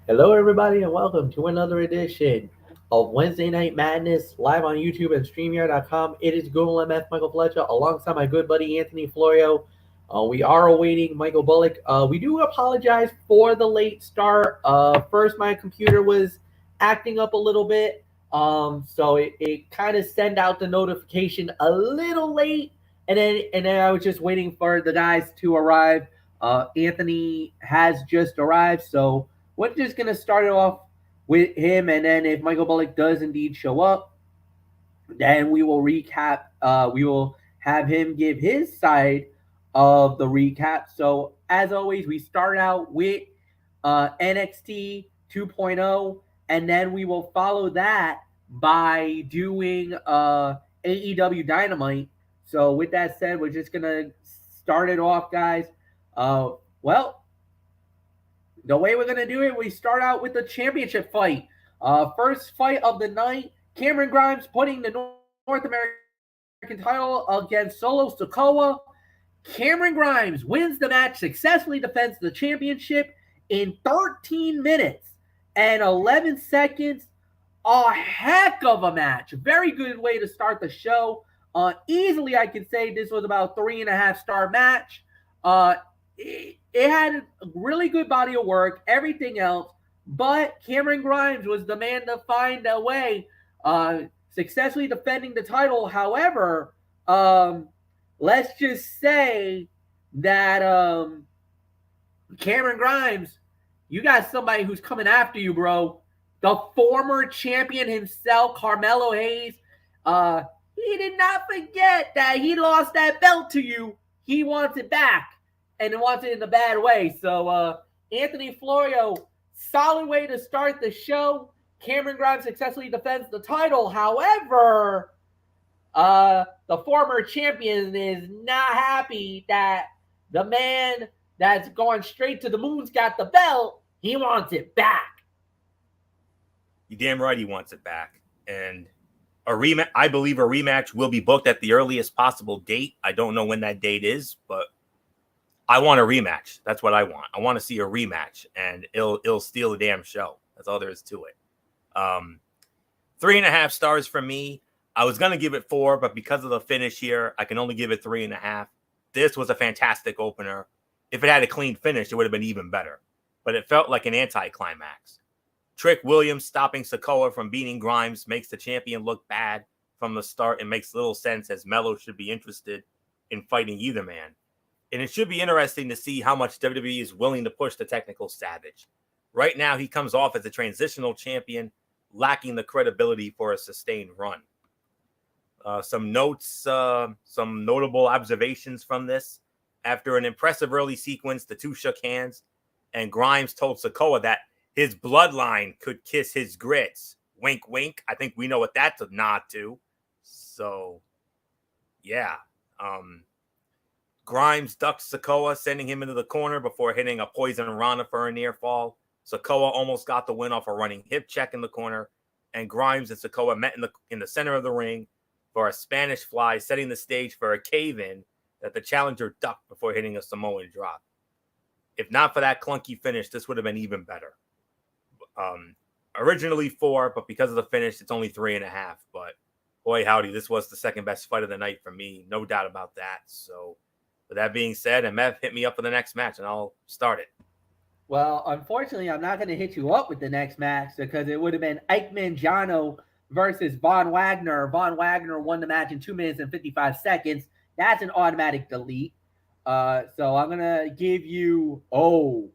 Hello, everybody, and welcome to another edition of Wednesday Night Madness live on YouTube and StreamYard.com. It is Google MF Michael Fletcher alongside my good buddy Anthony Florio. We are awaiting Michael Bullock. We do apologize for the late start. First, my computer was acting up a little bit, so it kind of sent out the notification a little late, and then I was just waiting for the guys to arrive. Anthony has just arrived, so we're just gonna start it off with him, and then if Michael Bullock does indeed show up, then we will recap. We will have him give his side of the recap. So as always, we start out with NXT 2.0, and then we will follow that by doing AEW Dynamite. So with that said, we're just gonna start it off, guys. Well, the way we're going to do it, we start out with the championship fight. First fight of the night, Cameron Grimes putting the North American title against Solo Sikoa. Cameron Grimes wins the match, successfully defends the championship in 13 minutes and 11 seconds. A heck of a match. Very good way to start the show. Easily, I can say this was about 3.5 star match. It had a really good body of work, everything else, but Cameron Grimes was the man to find a way, successfully defending the title. However, let's just say that Cameron Grimes, you got somebody who's coming after you, bro. The former champion himself, Carmelo Hayes, he did not forget that he lost that belt to you. He wants it back, and it wants it in a bad way. So, Anthony Florio, solid way to start the show. Cameron Grimes successfully defends the title. However, the former champion is not happy that the man that's going straight to the moon's got the belt. He wants it back. You damn right he wants it back. And I believe a rematch will be booked at the earliest possible date. I don't know when that date is, but I want a rematch. That's what I want. I want to see a rematch, and it'll steal the damn show. That's all there is to it. 3.5 stars from me. I was gonna give it 4, but because of the finish here, I can only give it 3.5. This was a fantastic opener. If it had a clean finish, it would have been even better. But it felt like an anticlimax. Trick Williams stopping Sikoa from beating Grimes makes the champion look bad from the start and makes little sense, as Melo should be interested in fighting either man. And it should be interesting to see how much WWE is willing to push the technical Savage. Right now, he comes off as a transitional champion, lacking the credibility for a sustained run. Some notes, some notable observations from this. After an impressive early sequence, the two shook hands, and Grimes told Sikoa that his bloodline could kiss his grits. Wink, wink. I think we know what that's a nod to. So, yeah. Grimes ducks Sikoa, sending him into the corner before hitting a poison Rana for a near fall. Sikoa almost got the win off a running hip check in the corner, and Grimes and Sikoa met in the center of the ring for a Spanish fly, setting the stage for a cave-in that the challenger ducked before hitting a Samoan drop. If not for that clunky finish, this would have been even better. Originally 4, but because of the finish, it's only 3.5. But boy, howdy, this was the second best fight of the night for me. No doubt about that. So with that being said, MF, hit me up for the next match and I'll start it. Well, unfortunately, I'm not going to hit you up with the next match because it would have been Ike Mangiano versus Von Wagner. Von Wagner won the match in 2 minutes and 55 seconds. That's an automatic delete. So I'm going to give you, I'm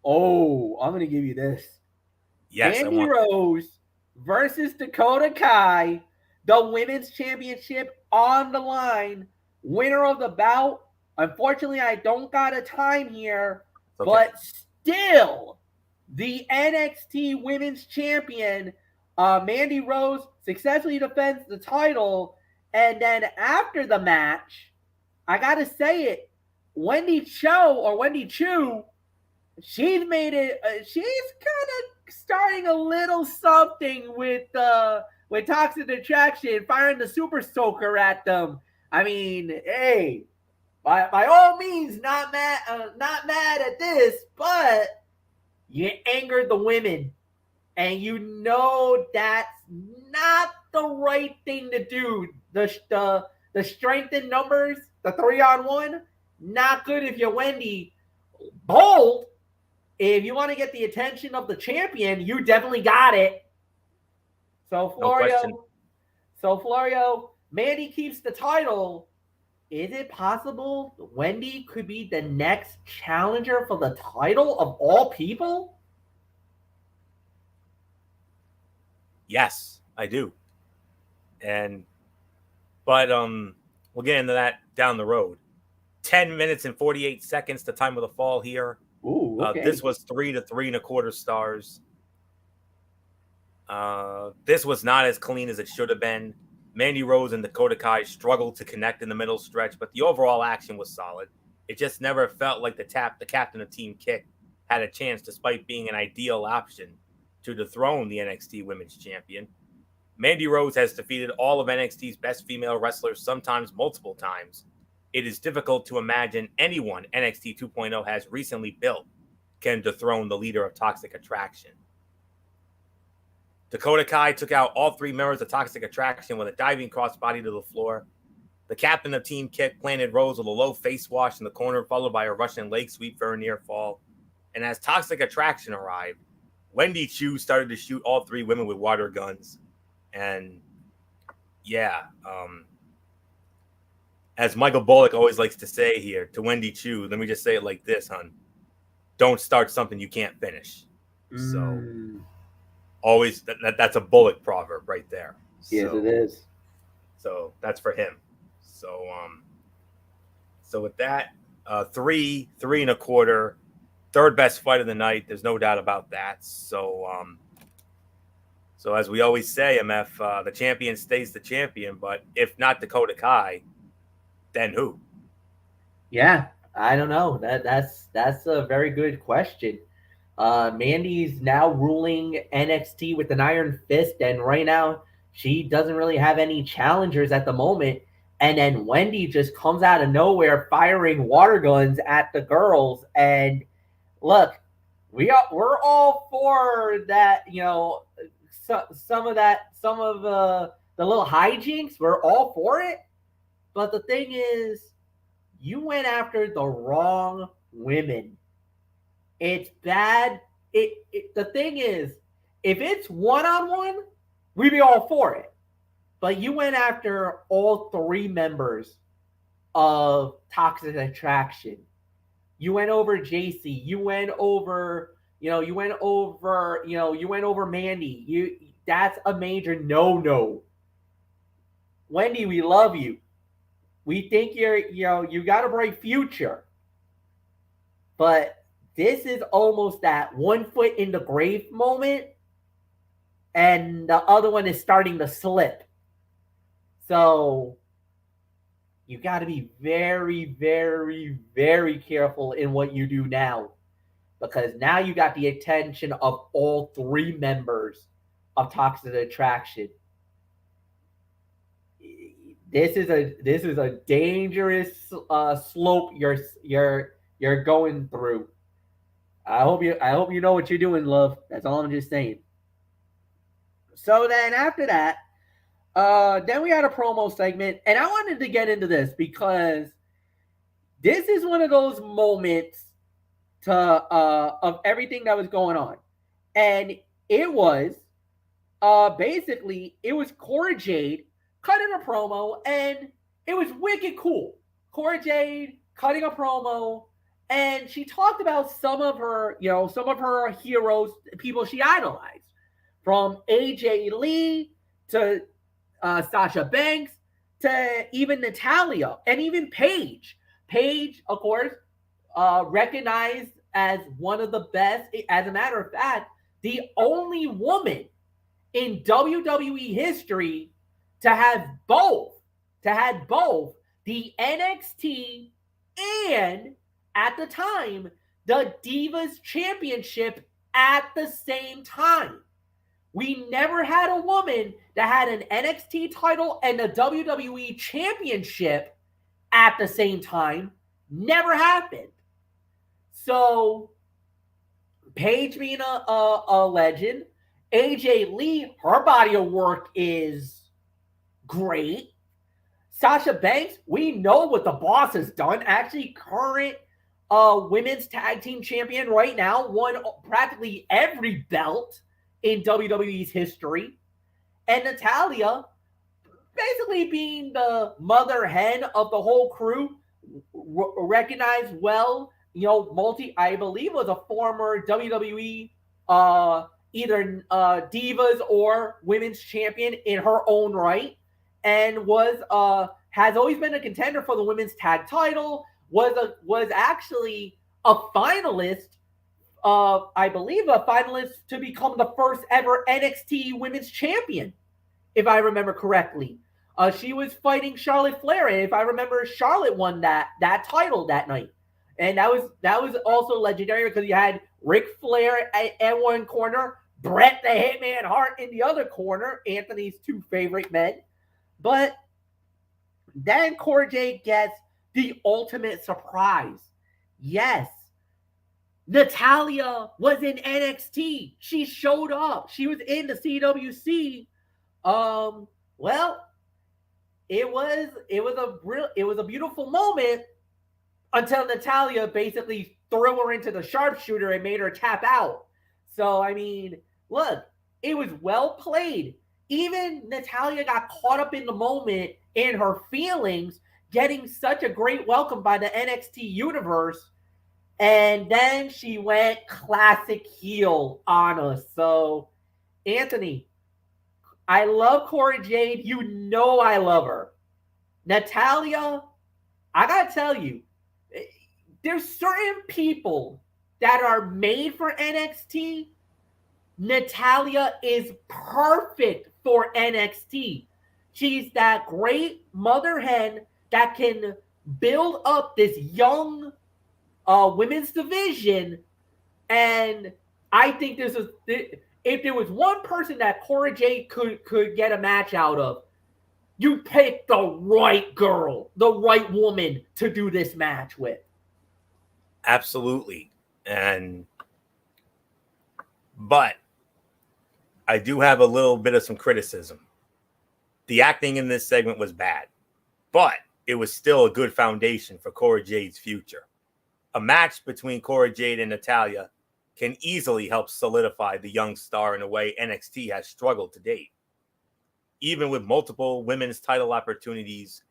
going to give you this. Yes, Andy Rose versus Dakota Kai, the women's championship on the line. Winner of the bout. Unfortunately, I don't got a time here, okay, but still, the NXT Women's Champion, Mandy Rose, successfully defends the title. And then after the match, I got to say it, Wendy Chu, she's made it, she's kind of starting a little something with Toxic Attraction, firing the Super Soaker at them. I mean, hey, by all means, not mad at this, but You angered the women. And you know that's not the right thing to do. The strength in numbers, the 3-on-1, not good if you're Wendy. Bold, if you want to get the attention of the champion, you definitely got it. So Florio, Mandy keeps the title. Is it possible Wendy could be the next challenger for the title of all people? Yes, I do. But we'll get into that down the road. 10 minutes and 48 seconds, the time of the fall here. Ooh, okay. This was 3 to 3.25 stars. This was not as clean as it should have been. Mandy Rose and Dakota Kai struggled to connect in the middle stretch, but the overall action was solid. It just never felt like the captain of Team Kick had a chance, despite being an ideal option to dethrone the NXT Women's Champion. Mandy Rose has defeated all of NXT's best female wrestlers, sometimes multiple times. It is difficult to imagine anyone NXT 2.0 has recently built can dethrone the leader of Toxic Attraction. Dakota Kai took out all 3 members of Toxic Attraction with a diving crossbody to the floor. The captain of Team Kick planted Rose with a low face wash in the corner, followed by a Russian leg sweep for a near fall. And as Toxic Attraction arrived, Wendy Chu started to shoot all 3 women with water guns. And yeah, as Michael Bullock always likes to say here to Wendy Chu, let me just say it like this, hon. Don't start something you can't finish. So always that's a Bullock proverb right there. Yes, it is. So that's for him. So with that, 3.25, third best fight of the night. There's no doubt about that. So as we always say, MF, the champion stays the champion, but if not Dakota Kai, then who? Yeah, I don't know. That's a very good question. Mandy's now ruling NXT with an iron fist, and right now she doesn't really have any challengers at the moment. And then Wendy just comes out of nowhere firing water guns at the girls. And look, we're all for that. Some of the little hijinks. We're all for it. But the thing is, you went after the wrong women. It's bad. The thing is, if it's 1-on-1, we'd be all for it. But you went after all 3 members of Toxic Attraction. You went over JC. You went over Mandy. That's a major no-no. Wendy, we love you. We think you got a bright future. But this is almost that 1 foot in the grave moment, and the other one is starting to slip. So you got to be very, very, very careful in what you do now, because now you got the attention of all 3 members of Toxic Attraction. This is a dangerous slope you're going through. I hope you know what you're doing, love. That's all I'm just saying. So then after that, then we had a promo segment, and I wanted to get into this because this is one of those moments of everything that was going on, and it was basically it was Cora Jade cutting a promo, and it was wicked cool. Cora Jade cutting a promo, and she talked about some of her heroes, people she idolized, from AJ Lee to Sasha Banks to even Natalia and even Paige. Paige, of course, recognized as one of the best. As a matter of fact, the only woman in WWE history to have both the NXT and, at the time, the Divas Championship at the same time. We never had a woman that had an NXT title and a WWE Championship at the same time. Never happened. So Paige being a legend. AJ Lee, her body of work is great. Sasha Banks, we know what the boss has done. Actually, current women's tag team champion right now, won practically every belt in WWE's history. And Natalia, basically being the mother hen of the whole crew, recognized well. I believe was a former WWE either divas or women's champion in her own right, and has always been a contender for the women's tag title. Was actually a finalist. I believe a finalist to become the first ever NXT Women's Champion, if I remember correctly. She was fighting Charlotte Flair, and if I remember, Charlotte won that title that night, and that was also legendary because you had Ric Flair at one corner, Bret the Hitman Hart in the other corner, Anthony's two favorite men. But then Cora Jade gets the ultimate surprise. Yes, Natalia was in NXT. She showed up. She was in the CWC. Well, it was a beautiful moment until Natalia basically threw her into the sharpshooter and made her tap out. So I mean, look, it was well played. Even Natalia got caught up in the moment in her feelings, getting such a great welcome by the NXT universe. And then she went classic heel on us. So, Anthony, I love Cora Jade. You know I love her. Natalia, I gotta tell you, there's certain people that are made for NXT. Natalia is perfect for NXT. She's that great mother hen that can build up this young women's division. And I think this is, if there was one person that Cora Jade could get a match out of, you pick the right girl, the right woman to do this match with. Absolutely. But I do have a little bit of some criticism. The acting in this segment was bad, but it was still a good foundation for Cora Jade's future. A match between Cora Jade and Natalia can easily help solidify the young star in a way NXT has struggled to date. Even with multiple women's title opportunities,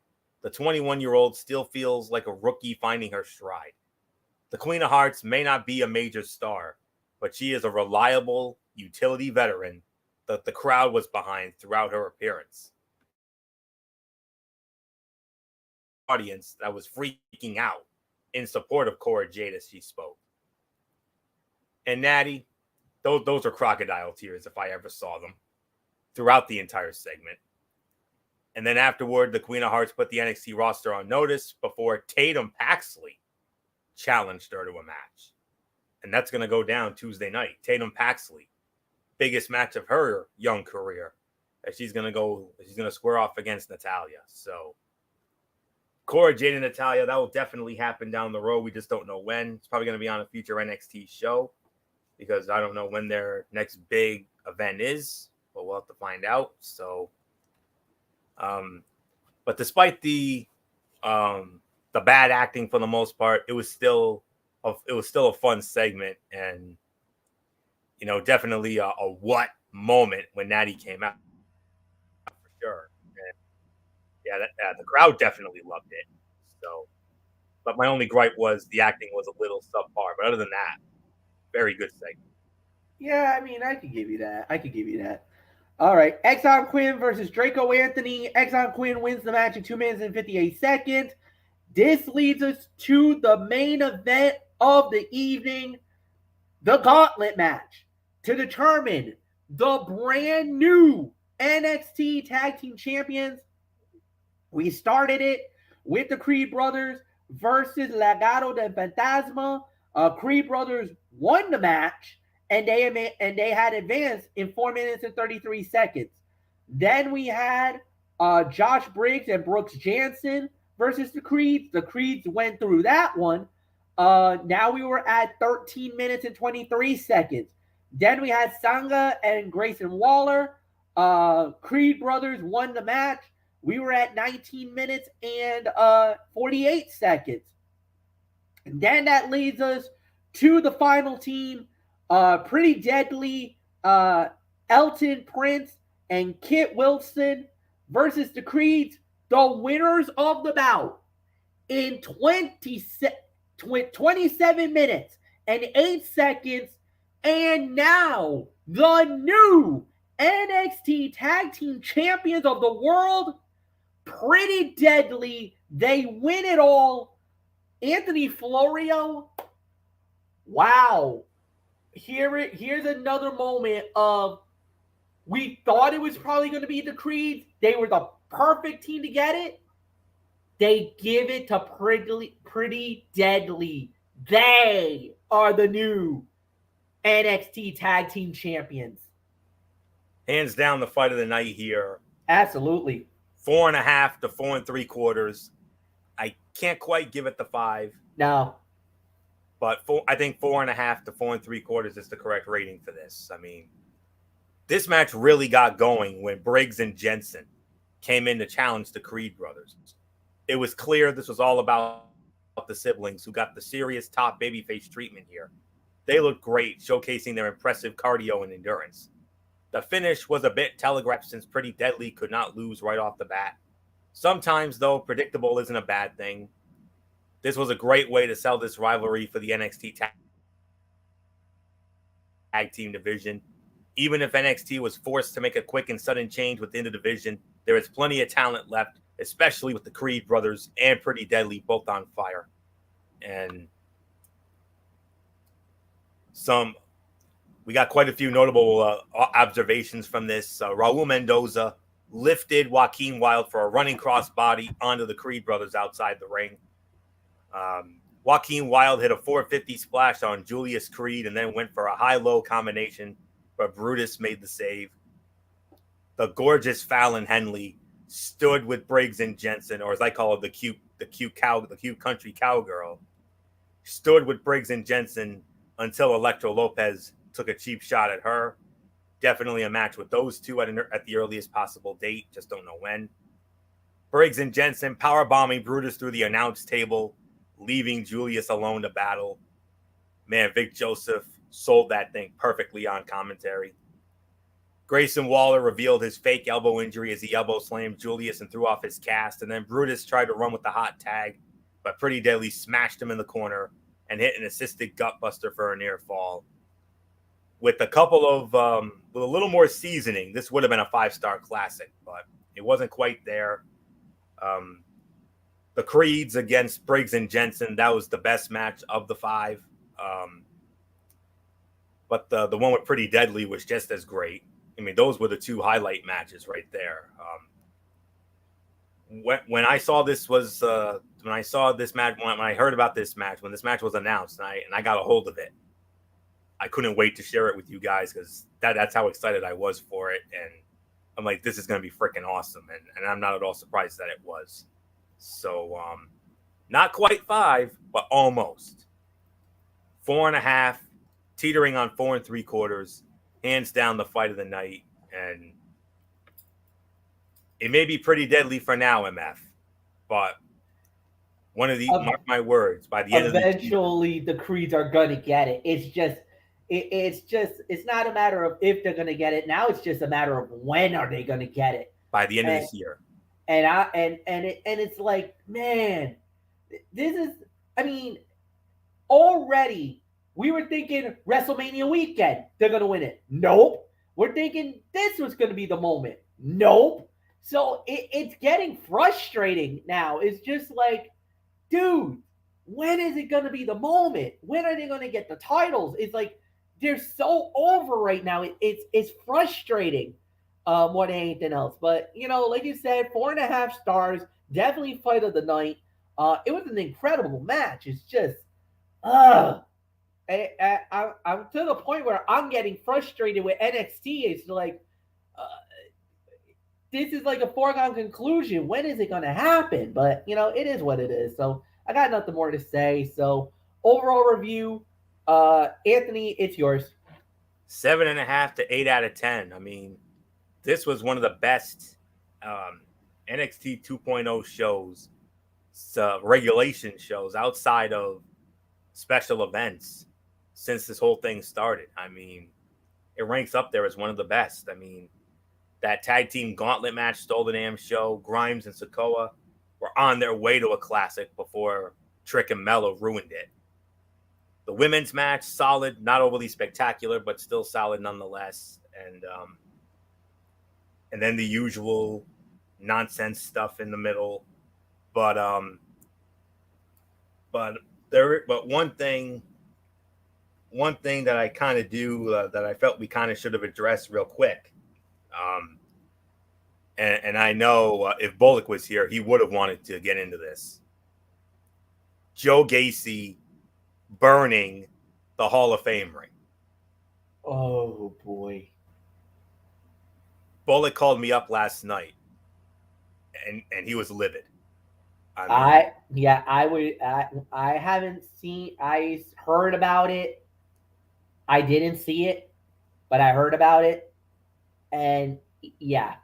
the 21-year-old still feels like a rookie finding her stride. The Queen of Hearts may not be a major star, but she is a reliable utility veteran that the crowd was behind throughout her appearance. Audience that was freaking out in support of Cora Jade as she spoke. And Natty, those are crocodile tears if I ever saw them throughout the entire segment. And then afterward, the Queen of Hearts put the NXT roster on notice before Tatum Paxley challenged her to a match. And that's going to go down Tuesday night. Tatum Paxley, biggest match of her young career. She's going to square off against Natalia. So Cora Jade and Natalia, that will definitely happen down the road. We just don't know when. It's probably going to be on a future NXT show because I don't know when their next big event is, but we'll have to find out. So, but despite the bad acting for the most part, it was still a fun segment, and definitely a what moment when Natty came out for sure. And yeah, the crowd definitely loved it. So, but my only gripe was the acting was a little subpar. But other than that, very good segment. Yeah, I mean, I could give you that. All right, Exxon Quinn versus Draco Anthony. Exxon Quinn wins the match in 2 minutes and 58 seconds. This leads us to the main event of the evening, the gauntlet match, to determine the brand new NXT Tag Team Champions. We started it with the Creed Brothers versus Legado del Fantasma. Creed Brothers won the match, and they had advanced in 4 minutes and 33 seconds. Then we had Josh Briggs and Brooks Jansen versus the Creeds. The Creeds went through that one. Now we were at 13 minutes and 23 seconds. Then we had Sanga and Grayson Waller. Creed brothers won the match. We were at 19 minutes and 48 seconds. And then that leads us to the final team. Pretty Deadly, Elton Prince, and Kit Wilson versus the Creeds, the winners of the bout in 27 minutes and 8 seconds. And now the new NXT Tag Team Champions of the World, Pretty Deadly. They win it all. Anthony Florio, wow. Here's another moment of, we thought it was probably going to be the Creeds. They were the perfect team to get it. They give it to Pretty Deadly. They are the new NXT Tag Team Champions. Hands down, the fight of the night here. Absolutely. 4.5 to 4 3/4. I can't quite give it the 5. No. But I think 4.5 to 4 3/4 is the correct rating for this. I mean, this match really got going when Briggs and Jensen came in to challenge the Creed brothers. It was clear this was all about the siblings who got the serious top babyface treatment here. They looked great, showcasing their impressive cardio and endurance. The finish was a bit telegraphed since Pretty Deadly could not lose right off the bat. Sometimes, though, predictable isn't a bad thing. This was a great way to sell this rivalry for the NXT Tag Team division. Even if NXT was forced to make a quick and sudden change within the division, there is plenty of talent left, especially with the Creed brothers and Pretty Deadly both on fire. And we got quite a few notable observations from this. Raul Mendoza lifted Joaquin Wilde for a running crossbody onto the Creed brothers outside the ring. Joaquin Wilde hit a 450 splash on Julius Creed and then went for a high-low combination, but Brutus made the save. The gorgeous Fallon Henley stood with Briggs and Jensen, or as I call it, the cute country cowgirl, stood with Briggs and Jensen until Electra Lopez took a cheap shot at her. Definitely a match with those two at the earliest possible date. Just don't know when. Briggs and Jensen powerbombing Brutus through the announce table, leaving Julius alone to battle. Man, Vic Joseph sold that thing perfectly on commentary. Grayson Waller revealed his fake elbow injury as he elbow slammed Julius and threw off his cast, and then Brutus tried to run with the hot tag, but Pretty Deadly smashed him in the corner and hit an assisted gutbuster for a near fall. With a couple of, with a little more seasoning, this would have been a 5-star classic, but it wasn't quite there. The Creeds against Briggs and Jensen, that was the best match of the 5. But the one with Pretty Deadly was just as great. I mean, those were the two highlight matches right there. When I saw this match, when I heard about this match, when this match was announced, and I got a hold of it, I couldn't wait to share it with you guys because that's how excited I was for it. And I'm like, this is going to be freaking awesome. And I'm not at all surprised that it was. So, not quite 5, but almost. 4.5, teetering on 4 3/4. Hands down the fight of the night. And it may be Pretty Deadly for now, MF. But one of these, mark my words, by the end of the eventually the Creeds are going to get it. It's not a matter of if they're going to get it. Now it's just a matter of when are they going to get it. By the end of this year. And it's like, man, this is, I mean, already we were thinking WrestleMania weekend, they're going to win it. Nope. We're thinking this was going to be the moment. Nope. So it's getting frustrating now. It's just like, dude, when is it going to be the moment? When are they going to get the titles? It's like, they're so over right now. It's frustrating more than anything else. But, like you said, 4.5 stars, definitely fight of the night. It was an incredible match. It's just, I'm to the point where I'm getting frustrated with NXT. It's like, this is like a foregone conclusion. When is it going to happen? But, it is what it is. So I got nothing more to say. So overall review, Anthony, it's yours. 7.5 to 8 out of 10. I mean, this was one of the best NXT 2.0 shows, regulation shows outside of special events since this whole thing started. I mean, it ranks up there as one of the best. I mean, that tag team gauntlet match stole the damn show. Grimes and Sokoa were on their way to a classic before Trick and Mello ruined it. The women's match, solid, not overly spectacular, but still solid nonetheless. And then the usual nonsense stuff in the middle. But one thing that I kind of do that I felt we kind of should have addressed real quick. And I know if Bullock was here, he would have wanted to get into this. Joe Gacy burning the Hall of Fame ring. Oh boy. Bullock called me up last night and he was livid. I haven't seen, I heard about it. I didn't see it, but I heard about it. And yeah,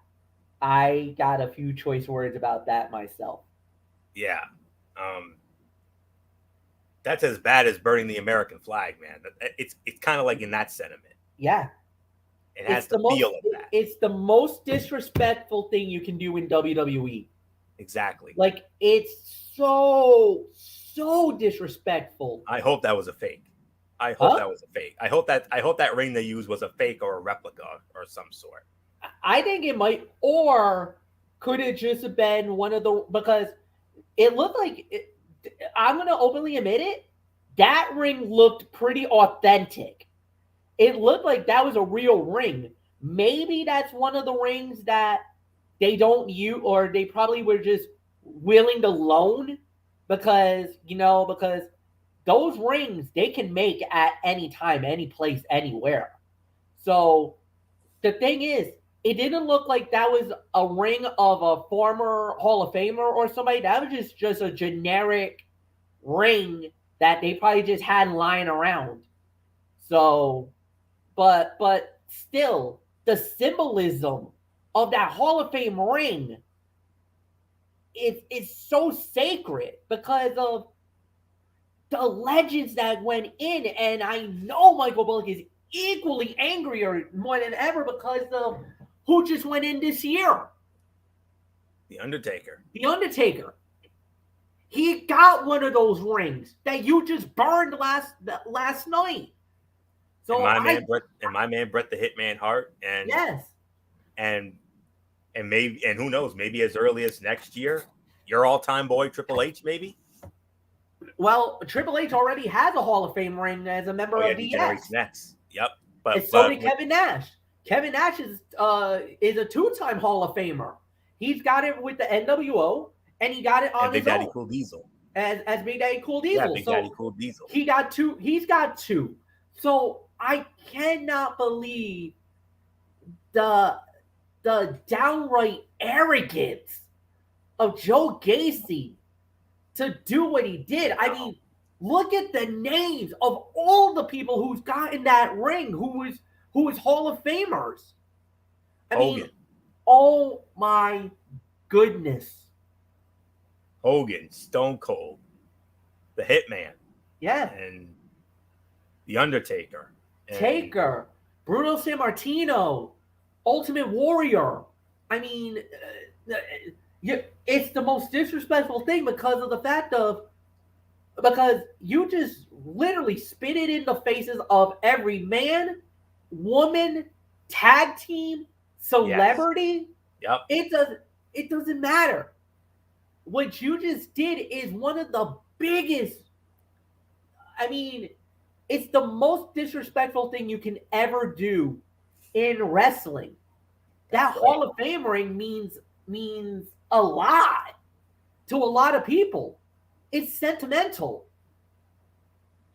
I got a few choice words about that myself. Yeah. That's as bad as burning the American flag, man. It's kind of like in that sentiment. Yeah. It has the feel of that. It's the most disrespectful thing you can do in WWE. Exactly. Like, it's so disrespectful. I hope that was a fake. I hope that was a fake. I hope that ring they used was a fake or a replica or some sort. I think it might, or could it just have been one of the, because it looked like it, I'm going to openly admit it, that ring looked pretty authentic. It looked like that was a real ring. Maybe that's one of the rings that they don't use, or they probably were just willing to loan because those rings they can make at any time, any place, anywhere. So the thing is, it didn't look like that was a ring of a former Hall of Famer or somebody. That was just a generic ring that they probably just had lying around. So, but still, the symbolism of that Hall of Fame ring is so sacred because of the legends that went in. And I know Michael Bullock is equally angrier more than ever because of who just went in this year. The Undertaker. He got one of those rings that you just burned last night. So and my man Bret the Hitman Hart, and yes, and maybe, and who knows, maybe as early as next year, your all-time boy Triple H, maybe. Well, Triple H already has a Hall of Fame ring as a member of DX. Next. Yep. But so did Kevin Nash. Kevin Nash is a two-time Hall of Famer. He's got it with the NWO, and he got it on his own. Big Daddy Cool Diesel. As Big Daddy Cool Diesel. Yeah, Big Daddy Cool Diesel. He got two. He's got two. So I cannot believe the downright arrogance of Joe Gacy to do what he did. I mean, look at the names of all the people who's gotten that ring, who was Hall of Famers. I mean, oh my goodness. Hogan, Stone Cold, the Hitman. Yeah. And the Undertaker. Taker, Bruno Sammartino, Ultimate Warrior. I mean, it's the most disrespectful thing because of the fact of, because you just literally spit it in the faces of every man, woman, tag team, celebrity. Yes. Yep. It doesn't matter. What you just did is one of the biggest, I mean, it's the most disrespectful thing you can ever do in wrestling. That Hall of Fame ring means a lot to a lot of people. It's sentimental.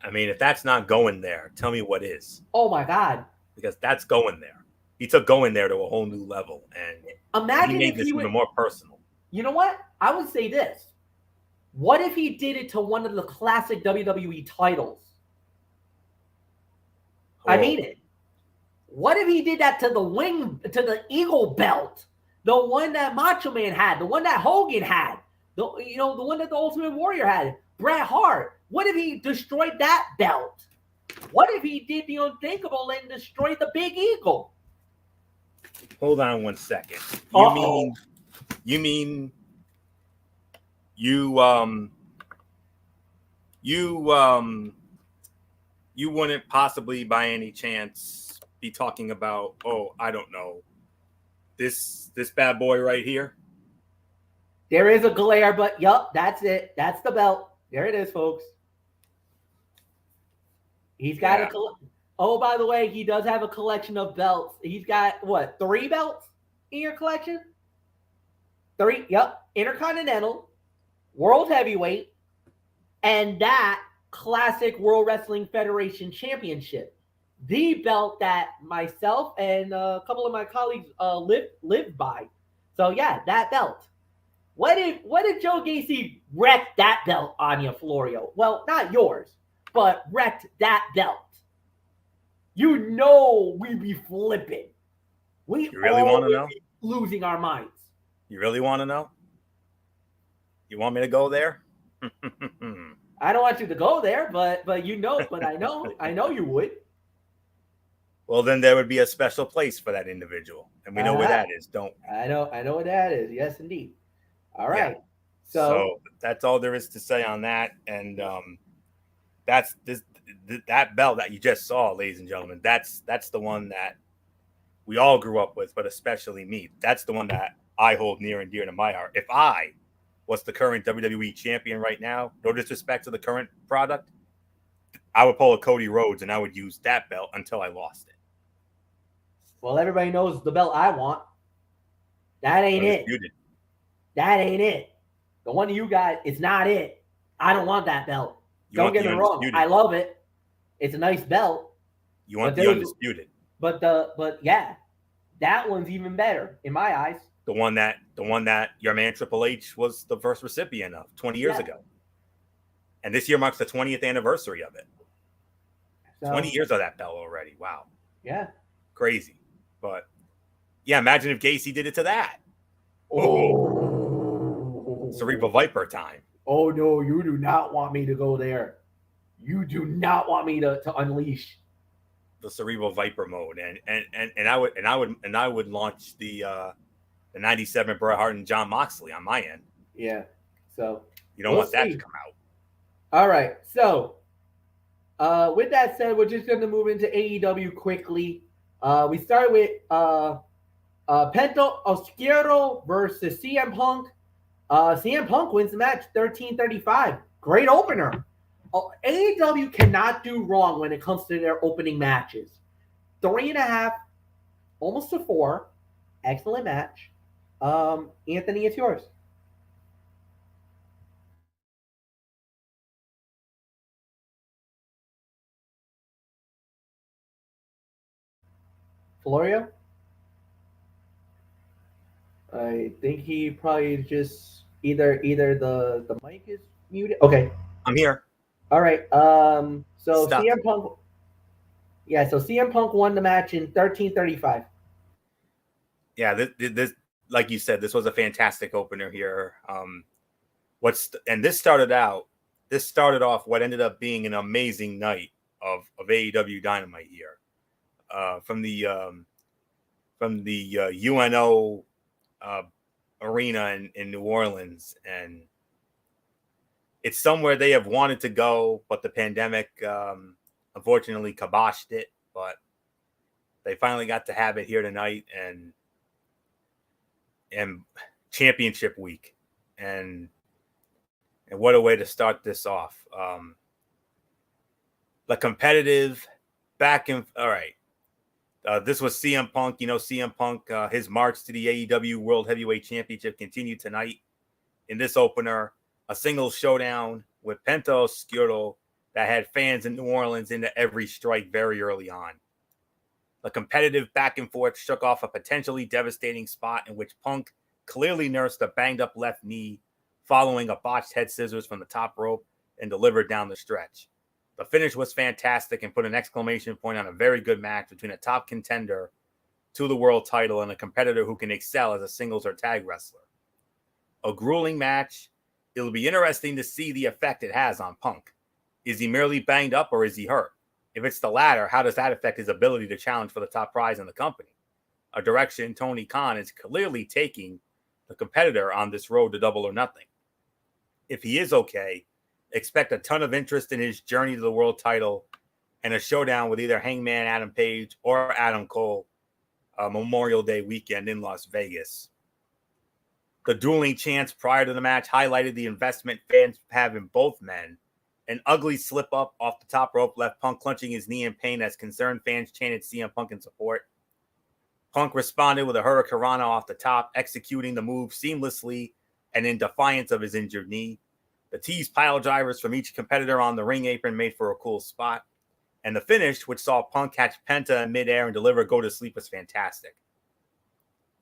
I mean, if that's not going there, tell me what is. Oh my God. Because that's going there. He took going there to a whole new level, and imagine he made this even more personal. You know what? I would say this. What if he did it to one of the classic WWE titles? I mean it. What if he did that to the Eagle belt, the one that Macho Man had, the one that Hogan had, the one that the Ultimate Warrior had, Bret Hart? What if he destroyed that belt? What if he did the unthinkable and destroyed the Big Eagle? Hold on 1 second. You mean you wouldn't possibly by any chance be talking about, I don't know, this bad boy right here? There is a glare, but yup, that's it. That's the belt. There it is, folks. He's got a oh, by the way, he does have a collection of belts. He's got what, 3 belts in your collection? 3, yep. Intercontinental, World Heavyweight, and that classic World Wrestling Federation Championship. The belt that myself and a couple of my colleagues lived by. So yeah, that belt. What if Joe Gacy wrecked that belt on you, Florio? Well, not yours, but wrecked that belt. You know we'd be flipping. You really want to know? Losing our minds. You really want to know? You want me to go there? I don't want you to go there, but I know you would. Well, then there would be a special place for that individual, and we know where that is, don't we? I know what that is. Yes, indeed. All right. Yeah. So that's all there is to say on that, and that's that belt that you just saw, ladies and gentlemen. That's the one that we all grew up with, but especially me. That's the one that I hold near and dear to my heart. If I was the current WWE champion right now, no disrespect to the current product, I would pull a Cody Rhodes and I would use that belt until I lost it. Well, everybody knows the belt I want. That ain't it. That ain't it. The one you got is not it. I don't want that belt. Don't get me wrong. I love it. It's a nice belt. You want the undisputed. But yeah, that one's even better in my eyes. The one that your man Triple H was the first recipient of 20 years ago. And this year marks the 20th anniversary of it. So, 20 years of that belt already. Wow. Yeah. Crazy. But yeah, imagine if Gacy did it to that. Oh. Cerebral Viper time. Oh no, you do not want me to go there. You do not want me to unleash the Cerebral Viper mode, and I would launch the 97 Bret Hart and John Moxley on my end. Yeah. So you don't want that to come out. All right. So with that said, we're just going to move into AEW quickly. We start with Pento Oscuro versus CM Punk. CM Punk wins the match 13-35. Great opener. AEW cannot do wrong when it comes to their opening matches. 3.5, almost to 4. Excellent match. Anthony, it's yours. Florio? I think he probably just either the mic is muted. Okay. I'm here. All right. So Stop. CM Punk. Yeah. So CM Punk won the match in 13-35. Yeah. This, like you said, this was a fantastic opener here. This started off what ended up being an amazing night of AEW Dynamite here. From the UNO arena in New Orleans, and it's somewhere they have wanted to go, but the pandemic unfortunately kiboshed it. But they finally got to have it here tonight, and championship week, and what a way to start this off. The competitive back and all right. This was CM Punk. You know, CM Punk, his march to the AEW World Heavyweight Championship continued tonight. In this opener, a singles showdown with Pento Oscuro that had fans in New Orleans into every strike very early on. The competitive back and forth shook off a potentially devastating spot in which Punk clearly nursed a banged-up left knee following a botched head scissors from the top rope and delivered down the stretch. The finish was fantastic and put an exclamation point on a very good match between a top contender to the world title and a competitor who can excel as a singles or tag wrestler. A grueling match. It'll be interesting to see the effect it has on Punk. Is he merely banged up or is he hurt? If it's the latter, how does that affect his ability to challenge for the top prize in the company? A direction Tony Khan is clearly taking the competitor on this road to Double or Nothing. If he is okay, expect a ton of interest in his journey to the world title and a showdown with either Hangman Adam Page or Adam Cole Memorial Day weekend in Las Vegas. The dueling chants prior to the match highlighted the investment fans have in both men. An ugly slip-up off the top rope left Punk clenching his knee in pain as concerned fans chanted CM Punk in support. Punk responded with a hurricanrana off the top, executing the move seamlessly and in defiance of his injured knee. The tease pile drivers from each competitor on the ring apron made for a cool spot. And the finish, which saw Punk catch Penta in midair and deliver Go to Sleep, was fantastic.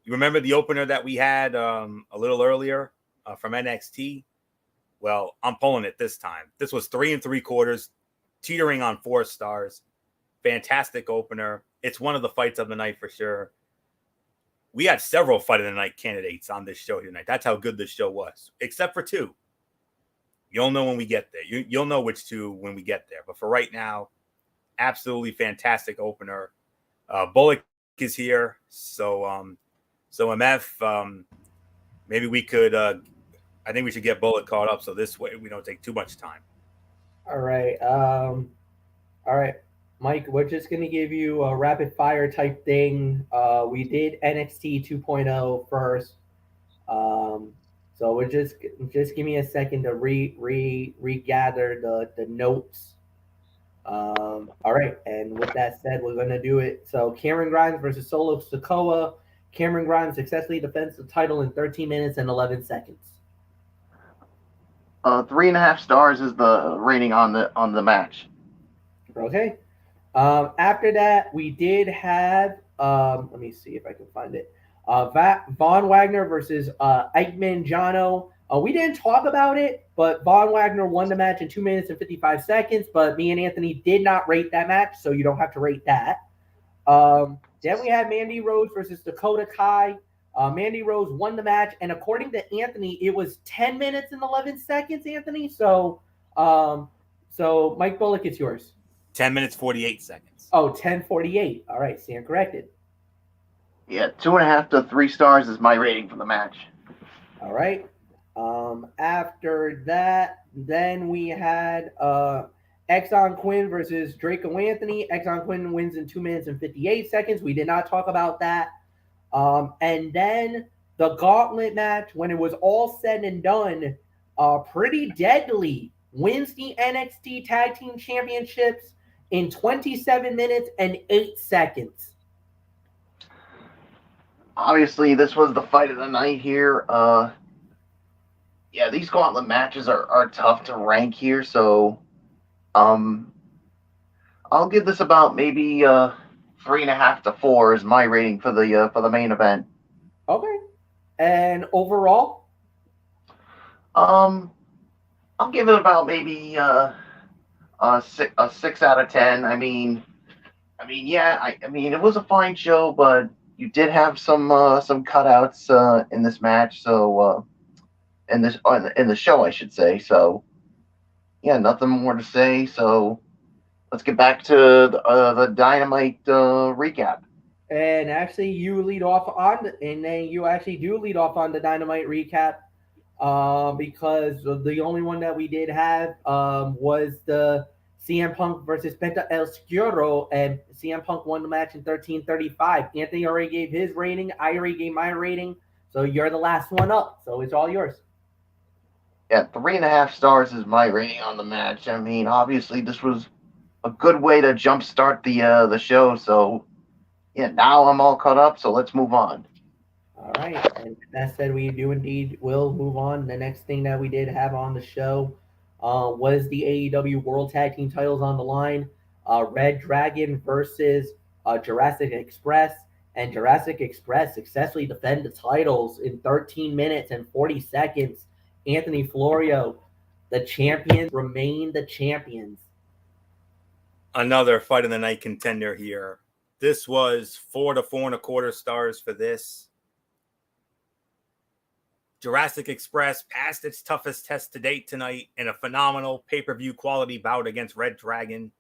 You remember the opener that we had a little earlier from NXT? Well, I'm pulling it this time. This was 3 3/4, teetering on 4 stars. Fantastic opener. It's one of the fights of the night for sure. We had several fight of the night candidates on this show tonight. That's how good this show was, except for 2. You'll know when we get there. You'll know which 2 when we get there. But for right now, absolutely fantastic opener. Bullock is here. So MF, maybe we could, I think we should get Bullock caught up so this way we don't take too much time. All right. All right. Mike, we're just going to give you a rapid fire type thing. We did NXT 2.0 first. So we're just give me a second to regather the notes. All right. And with that said, we're going to do it. So Cameron Grimes versus Solo Sikoa. Cameron Grimes successfully defends the title in 13 minutes and 11 seconds. 3.5 stars is the rating on the match. Okay. After that, we did have let me see if I can find it. Von Wagner versus Ike Mangiano. We didn't talk about it, but Von Wagner won the match in 2 minutes and 55 seconds. But me and Anthony did not rate that match, so you don't have to rate that. Then we had Mandy Rose versus Dakota Kai. Mandy Rose won the match, and according to Anthony, it was 10 minutes and 11 seconds, Anthony. So Mike Bullock, it's yours. 10 minutes, 48 seconds. Oh, 10:48. All right, stand corrected. Yeah, 2.5 to 3 stars is my rating for the match. All right. After that, then we had Exxon Quinn versus Draco Anthony. Exxon Quinn wins in 2 minutes and 58 seconds. We did not talk about that. And then the gauntlet match, when it was all said and done, Pretty Deadly wins the NXT Tag Team Championships in 27 minutes and 8 seconds. Obviously, this was the fight of the night here. Yeah, these gauntlet matches are tough to rank here, so I'll give this about maybe 3.5 to 4 is my rating for the main event. Okay. And overall? I'll give it about maybe a 6 out of 10. I mean, it was a fine show, but you did have some cutouts in this match. So in the show, I should say. So yeah, nothing more to say. So let's get back to the Dynamite recap. And actually, you lead off on, and then you actually do lead off on the Dynamite recap, because the only one that we did have was the CM Punk versus Penta El Oscuro, and CM Punk won the match in 13:35. Anthony already gave his rating. I already gave my rating. So you're the last one up. So it's all yours. Yeah, 3.5 stars is my rating on the match. I mean, obviously, this was a good way to jumpstart the show. So yeah, now I'm all caught up. So let's move on. All right. And that said, we do indeed will move on. The next thing that we did have on the show was the AEW World Tag Team titles on the line. Red Dragon versus Jurassic Express. And Jurassic Express successfully defend the titles in 13 minutes and 40 seconds. Anthony Florio, the champions remain the champions. Another fight of the night contender here. This was 4 to 4.25 stars for this. Jurassic Express passed its toughest test to date tonight in a phenomenal pay-per-view quality bout against Red Dragon.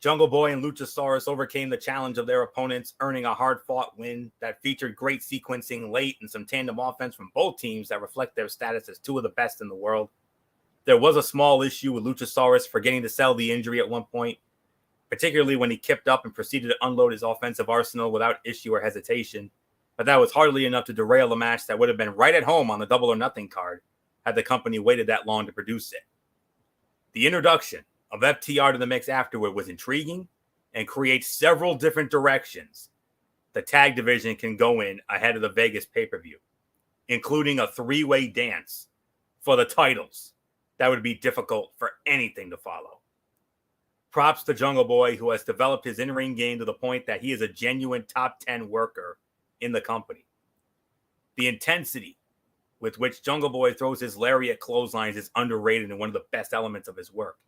Jungle Boy and Luchasaurus overcame the challenge of their opponents, earning a hard-fought win that featured great sequencing late and some tandem offense from both teams that reflect their status as two of the best in the world. There was a small issue with Luchasaurus forgetting to sell the injury at one point, particularly when he kipped up and proceeded to unload his offensive arsenal without issue or hesitation. But that was hardly enough to derail a match that would have been right at home on the Double or Nothing card had the company waited that long to produce it. The introduction of FTR to the mix afterward was intriguing and creates several different directions the tag division can go in ahead of the Vegas pay-per-view, including a three-way dance for the titles that would be difficult for anything to follow. Props to Jungle Boy, who has developed his in-ring game to the point that he is a genuine top 10 worker in the company. The intensity with which Jungle Boy throws his lariat clotheslines is underrated and one of the best elements of his work.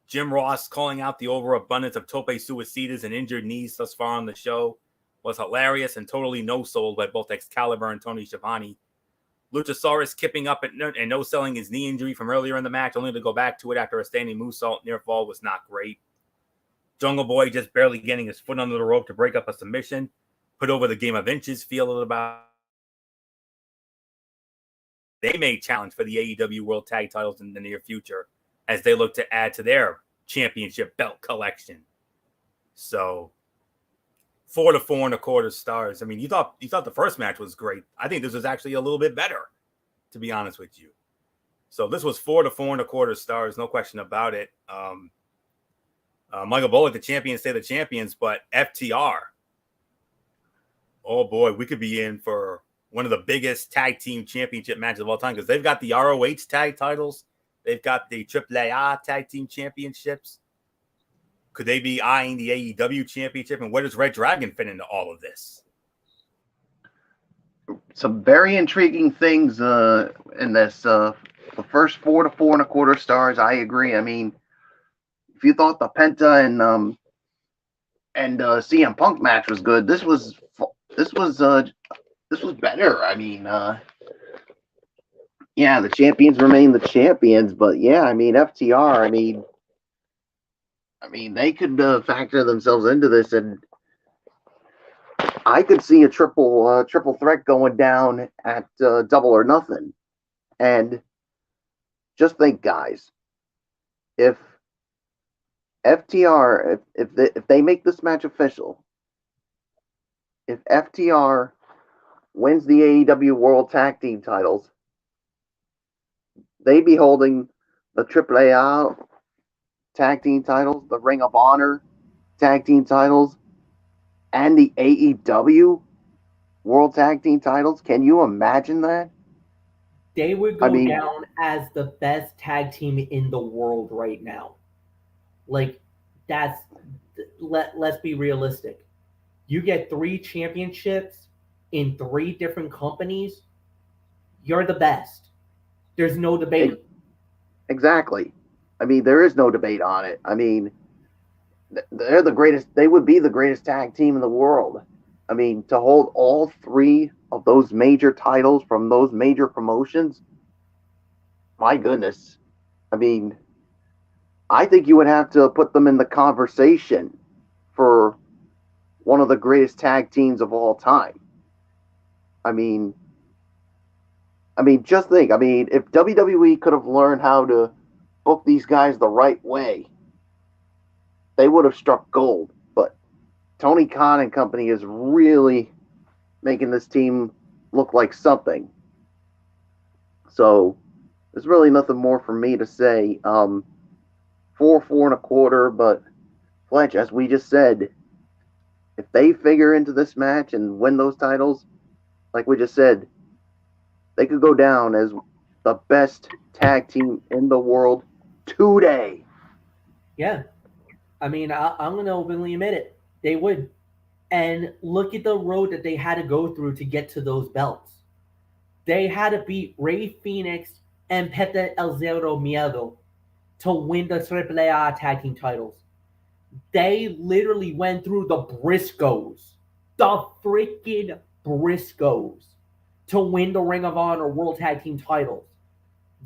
Jim Ross calling out the overabundance of tope suicidas and injured knees thus far on the show was hilarious and totally no-sold by both Excalibur and Tony Schiavone. Luchasaurus kipping up and no-selling his knee injury from earlier in the match, only to go back to it after a standing moonsault near fall, was not great. Jungle Boy just barely getting his foot under the rope to break up a submission, put over the game of inches feel about. They may challenge for the AEW World Tag Titles in the near future as they look to add to their championship belt collection. So 4 to 4.25 stars. I mean, you thought the first match was great. I think this was actually a little bit better, to be honest with you. So this was 4 to 4.25 stars, no question about it. Michael Bullock, the champions stay the champions, but FTR, oh boy, we could be in for one of the biggest tag team championship matches of all time because they've got the ROH tag titles. They've got the AAA tag team championships. Could they be eyeing the AEW championship? And where does Red Dragon fit into all of this? Some very intriguing things in this. The first 4 to 4.25 stars, I agree. I mean, if you thought the Penta and CM Punk match was good, this was better. I mean, yeah, the champions remain the champions, but yeah, I mean, FTR, I mean, they could factor themselves into this, and I could see a triple threat going down at Double or Nothing. And just think, guys, if FTR, if they make this match official, if FTR wins the AEW World Tag Team titles, they'd be holding the AAA Tag Team titles, the Ring of Honor Tag Team titles, and the AEW World Tag Team titles. Can you imagine that? They would go down as the best tag team in the world right now. Like, let's be realistic. You get 3 championships in 3 different companies, you're the best. There's no debate. Exactly. I mean, there is no debate on it. I mean, they're the greatest. They would be the greatest tag team in the world. I mean, to hold all 3 of those major titles from those major promotions, my goodness. I mean, I think you would have to put them in the conversation for one of the greatest tag teams of all time. I mean, just think. I mean, if WWE could have learned how to book these guys the right way, they would have struck gold. But Tony Khan and company is really making this team look like something. So there's really nothing more for me to say. 4, 4.25, but Fletch, as we just said, if they figure into this match and win those titles, like we just said, they could go down as the best tag team in the world today. Yeah. I mean, I'm going to openly admit it. They would. And look at the road that they had to go through to get to those belts. they had to beat Rey Phoenix and Pete El Zero Miedo to win the AAA tag team titles. They literally went through the Briscoes, the freaking Briscoes, to win the Ring of Honor World Tag Team titles.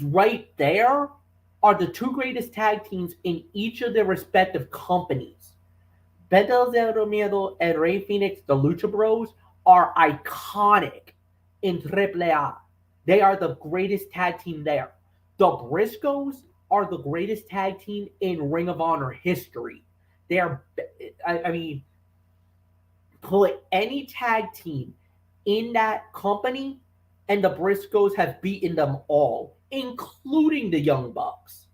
Right there are the two greatest tag teams in each of their respective companies. Beto Zero Miedo and Rey Phoenix, the Lucha Bros, are iconic in AAA. They are the greatest tag team there. The Briscoes are the greatest tag team in Ring of Honor history. They are, I mean, put any tag team in that company, and the Briscoes have beaten them all, including the Young Bucks.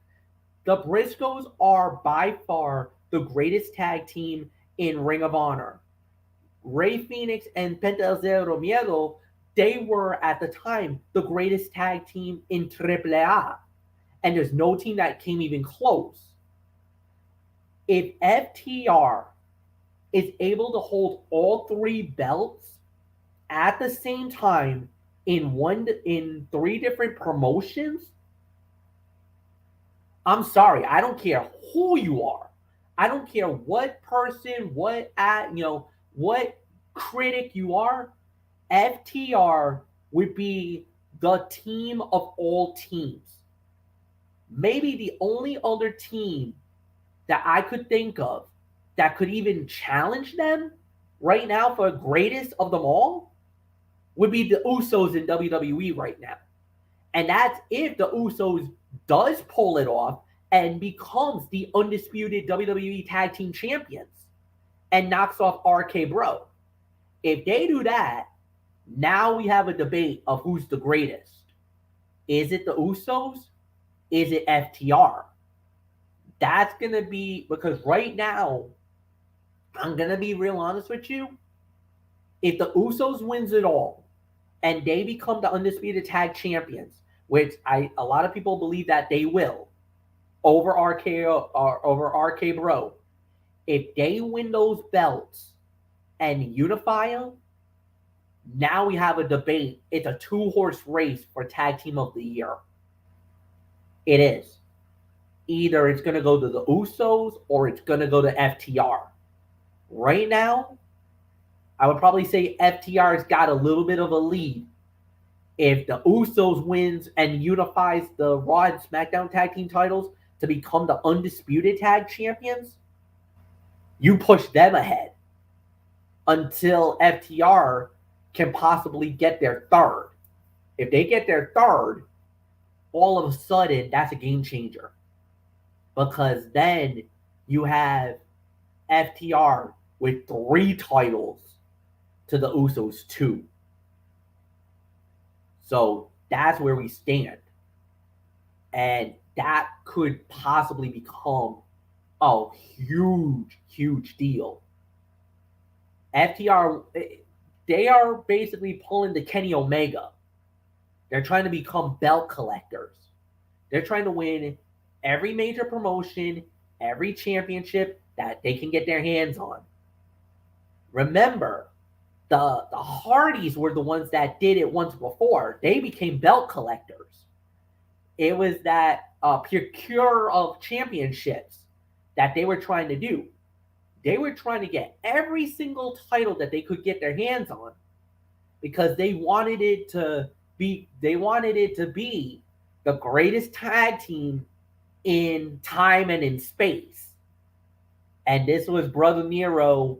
The Briscoes are by far the greatest tag team in Ring of Honor. Rey Phoenix and Penta Zero Miedo, they were at the time the greatest tag team in AAA. And there's no team that came even close. If FTR is able to hold all three belts at the same time in three different promotions, I'm sorry, I don't care who you are. I don't care what person, what critic you are. FTR would be the team of all teams. Maybe the only other team that I could think of that could even challenge them right now for greatest of them all would be the Usos in WWE right now. And that's if the Usos does pull it off and becomes the undisputed WWE Tag Team Champions and knocks off RK Bro. If they do that, now we have a debate of who's the greatest. Is it the Usos? Is it FTR? That's going to be, because right now, I'm going to be real honest with you. If the Usos wins it all and they become the undisputed tag champions, which a lot of people believe that they will, over RK Bro, if they win those belts and unify them, now we have a debate. It's a 2-horse race for Tag Team of the Year. It is. Either it's going to go to the Usos or it's going to go to FTR. Right now, I would probably say FTR's got a little bit of a lead. If the Usos wins and unifies the Raw and SmackDown Tag Team titles to become the undisputed tag champions, you push them ahead until FTR can possibly get their third. If they get their third, all of a sudden, that's a game changer. Because then you have FTR with 3 titles to the Usos 2. So that's where we stand. And that could possibly become a huge, huge deal. FTR, they are basically pulling the Kenny Omega. They're trying to become belt collectors. They're trying to win every major promotion, every championship that they can get their hands on. Remember, the Hardys were the ones that did it once before. They became belt collectors. It was that procure of championships that they were trying to do. They were trying to get every single title that they could get their hands on because they wanted it to be the greatest tag team in time and in space. And this was Brother Nero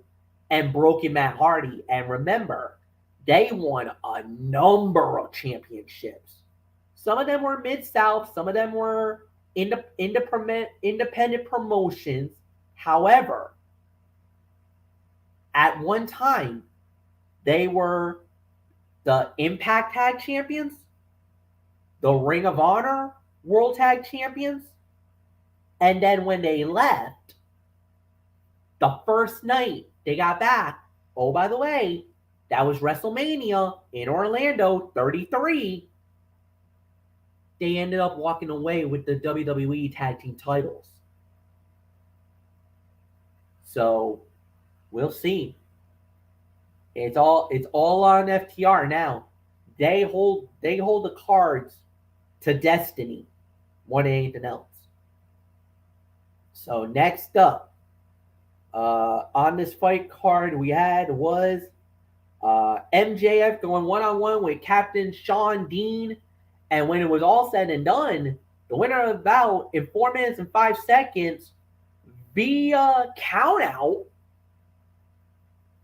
and Broken Matt Hardy. And remember, they won a number of championships. Some of them were Mid-South. Some of them were independent promotions. However, at one time, they were the Impact Tag Champions, the Ring of Honor World Tag Champions, and then when they left, the first night they got back, oh, by the way, that was WrestleMania in Orlando 33. They ended up walking away with the WWE Tag Team titles. So we'll see. It's all on FTR now. they hold the cards to destiny more than anything else. So next up, on this fight card we had was MJF going one-on-one with Captain Sean Dean. And when it was all said and done, the winner of the bout in 4 minutes and 5 seconds via countout,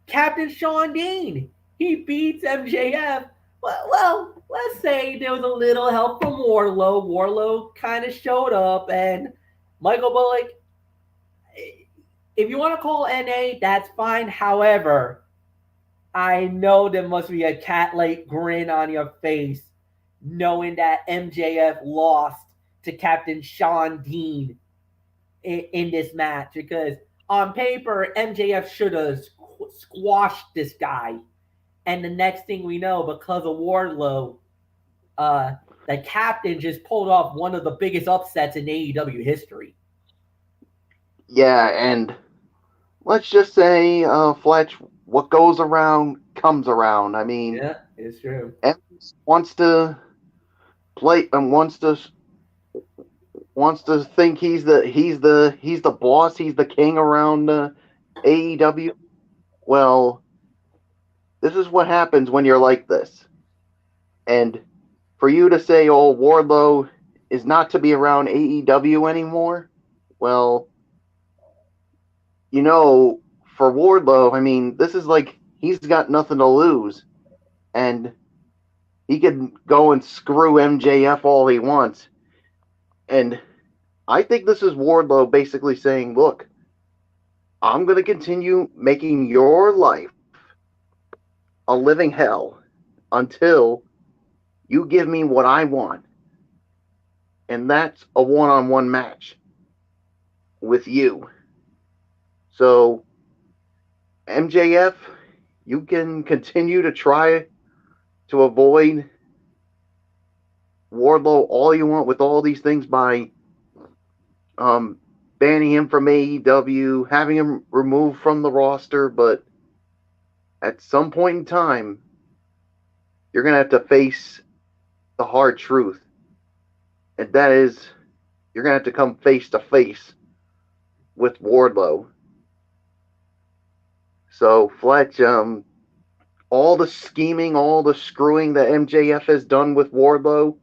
Captain Sean Dean. He beats MJF. Well, let's say there was a little help from Wardlow. Wardlow kind of showed up, and Michael Bullock, if you want to call NA, that's fine. However, I know there must be a cat-like grin on your face knowing that MJF lost to Captain Sean Dean in this match, because on paper, MJF should have squashed this guy. And the next thing we know, because of Wardlow, the captain just pulled off one of the biggest upsets in AEW history. Yeah, and let's just say, Fletch, what goes around comes around. I mean, yeah, it's true. Evans wants to play and wants to think he's the boss, he's the king around AEW. Well, this is what happens when you're like this. And for you to say, "Oh, Wardlow is not to be around AEW anymore," well, for Wardlow, I mean, this is like he's got nothing to lose, and he can go and screw MJF all he wants. And I think this is Wardlow basically saying, "Look, I'm going to continue making your life a living hell until you give me what I want." And that's a one-on-one match with you. So, MJF, you can continue to try to avoid Wardlow all you want with all these things by banning him from AEW, having him removed from the roster, but at some point in time, you're going to have to face the hard truth. And that is, you're going to have to come face to face with Wardlow. So, Fletch, all the scheming, all the screwing that MJF has done with Wardlow,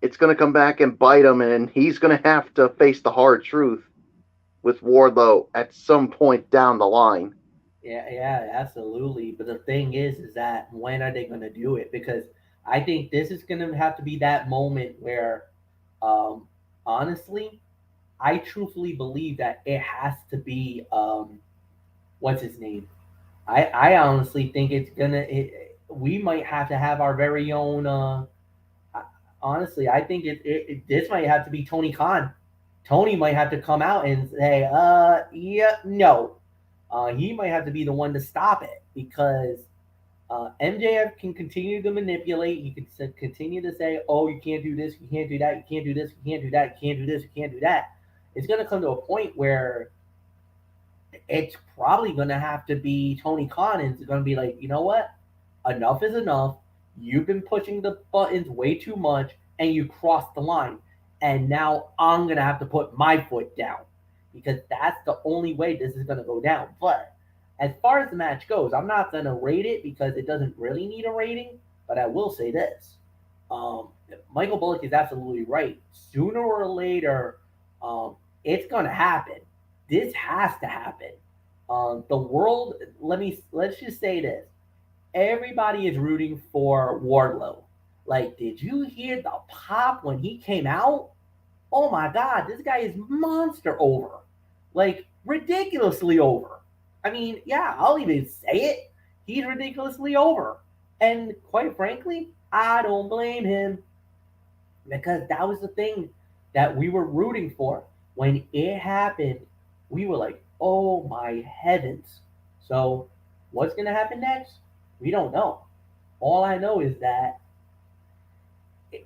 it's going to come back and bite him, and he's going to have to face the hard truth with Wardlow at some point down the line. Yeah, absolutely. But the thing is that when are they going to do it? Because I think this is going to have to be that moment where, honestly, I truthfully believe that it has to be, what's his name? I honestly think it's gonna. We might have to have our very own. Honestly, I think this might have to be Tony Khan. Tony might have to come out and say, yeah, no. He might have to be the one to stop it, because MJF can continue to manipulate. He can continue to say, "Oh, you can't do this, you can't do that, you can't do this, you can't do that, you can't do this, you can't do that." It's going to come to a point where it's probably going to have to be Tony Khan, and it's going to be like, you know what? Enough is enough. You've been pushing the buttons way too much, and you crossed the line. And now I'm going to have to put my foot down, because that's the only way this is going to go down. But as far as the match goes, I'm not going to rate it because it doesn't really need a rating. But I will say this. Michael Bullock is absolutely right. Sooner or later, it's going to happen. This has to happen. The world, let's just say this. Everybody is rooting for Wardlow. Like, did you hear the pop when he came out? Oh my God, this guy is monster over. Like, ridiculously over. I mean, yeah, I'll even say it. He's ridiculously over. And quite frankly, I don't blame him, because that was the thing that we were rooting for. When it happened, we were like, oh my heavens. So, what's going to happen next? We don't know. All I know is that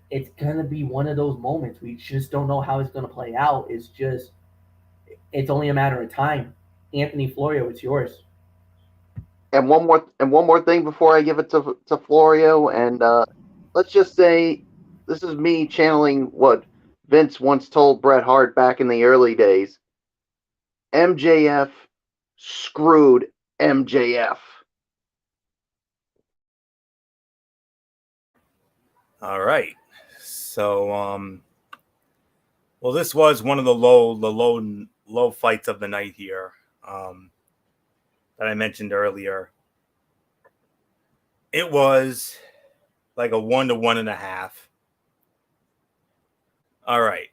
it's going to be one of those moments. We just don't know how it's going to play out. It's only a matter of time. Anthony Florio, it's yours. And one more thing before I give it to Florio, and let's just say this is me channeling what Vince once told Bret Hart back in the early days. MJF screwed MJF. All right. So, well, this was one of the low fights of the night here that I mentioned earlier. It was like a 1 to 1.5. All right.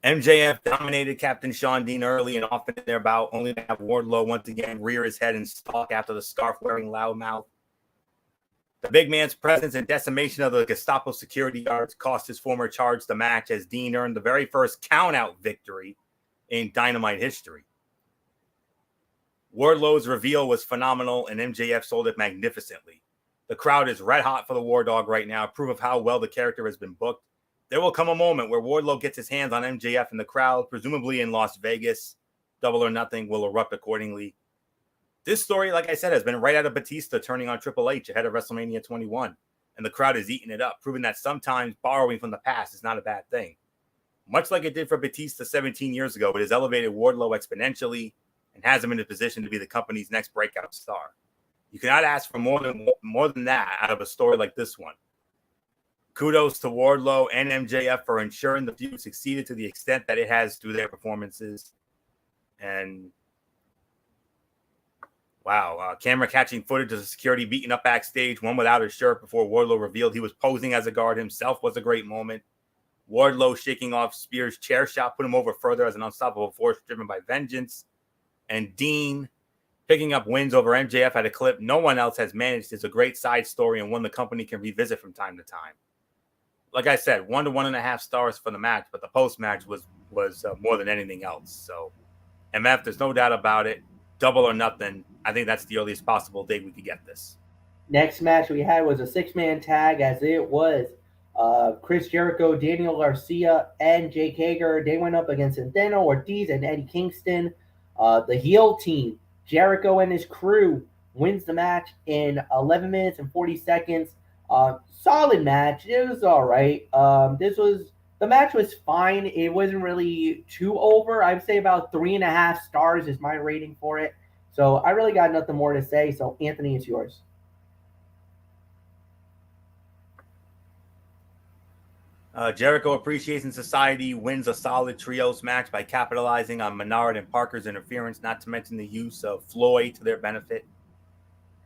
MJF dominated Captain Shawn Dean early and often in their bout, only to have Wardlow once again rear his head and stalk after the scarf-wearing loudmouth. The big man's presence and decimation of the Gestapo security guards cost his former charge the match, as Dean earned the very first count-out victory in Dynamite history. Wardlow's reveal was phenomenal, and MJF sold it magnificently. The crowd is red hot for the War Dog right now, proof of how well the character has been booked. There will come a moment where Wardlow gets his hands on MJF, and the crowd, presumably in Las Vegas, Double or Nothing, will erupt accordingly. This story, like I said, has been right out of Batista turning on Triple H ahead of WrestleMania 21, and the crowd is eating it up, proving that sometimes borrowing from the past is not a bad thing. Much like it did for Batista 17 years ago, it has elevated Wardlow exponentially and has him in a position to be the company's next breakout star. You cannot ask for more than that out of a story like this one. Kudos to Wardlow and MJF for ensuring the feud succeeded to the extent that it has through their performances. And wow, camera catching footage of the security beating up backstage, one without his shirt, before Wardlow revealed he was posing as a guard himself, was a great moment. Wardlow shaking off Spears' chair shot put him over further as an unstoppable force driven by vengeance. And Dean picking up wins over MJF at a clip no one else has managed is a great side story and one the company can revisit from time to time. Like I said, 1 to 1.5 stars for the match, but the post-match was more than anything else. So, MF, there's no doubt about it. Double or Nothing. I think that's the earliest possible date we could get this. Next match we had was a 6-man tag, as it was Chris Jericho, Daniel Garcia, and Jake Hager. They went up against Santana Ortiz and Eddie Kingston. The heel team, Jericho and his crew, wins the match in 11 minutes and 40 seconds. Solid match. It was all right. The match was fine. It wasn't really too over. I'd say about 3.5 stars is my rating for it. So I really got nothing more to say. So Anthony, it's yours. Jericho Appreciation Society wins a solid trios match by capitalizing on Menard and Parker's interference, not to mention the use of Floyd to their benefit.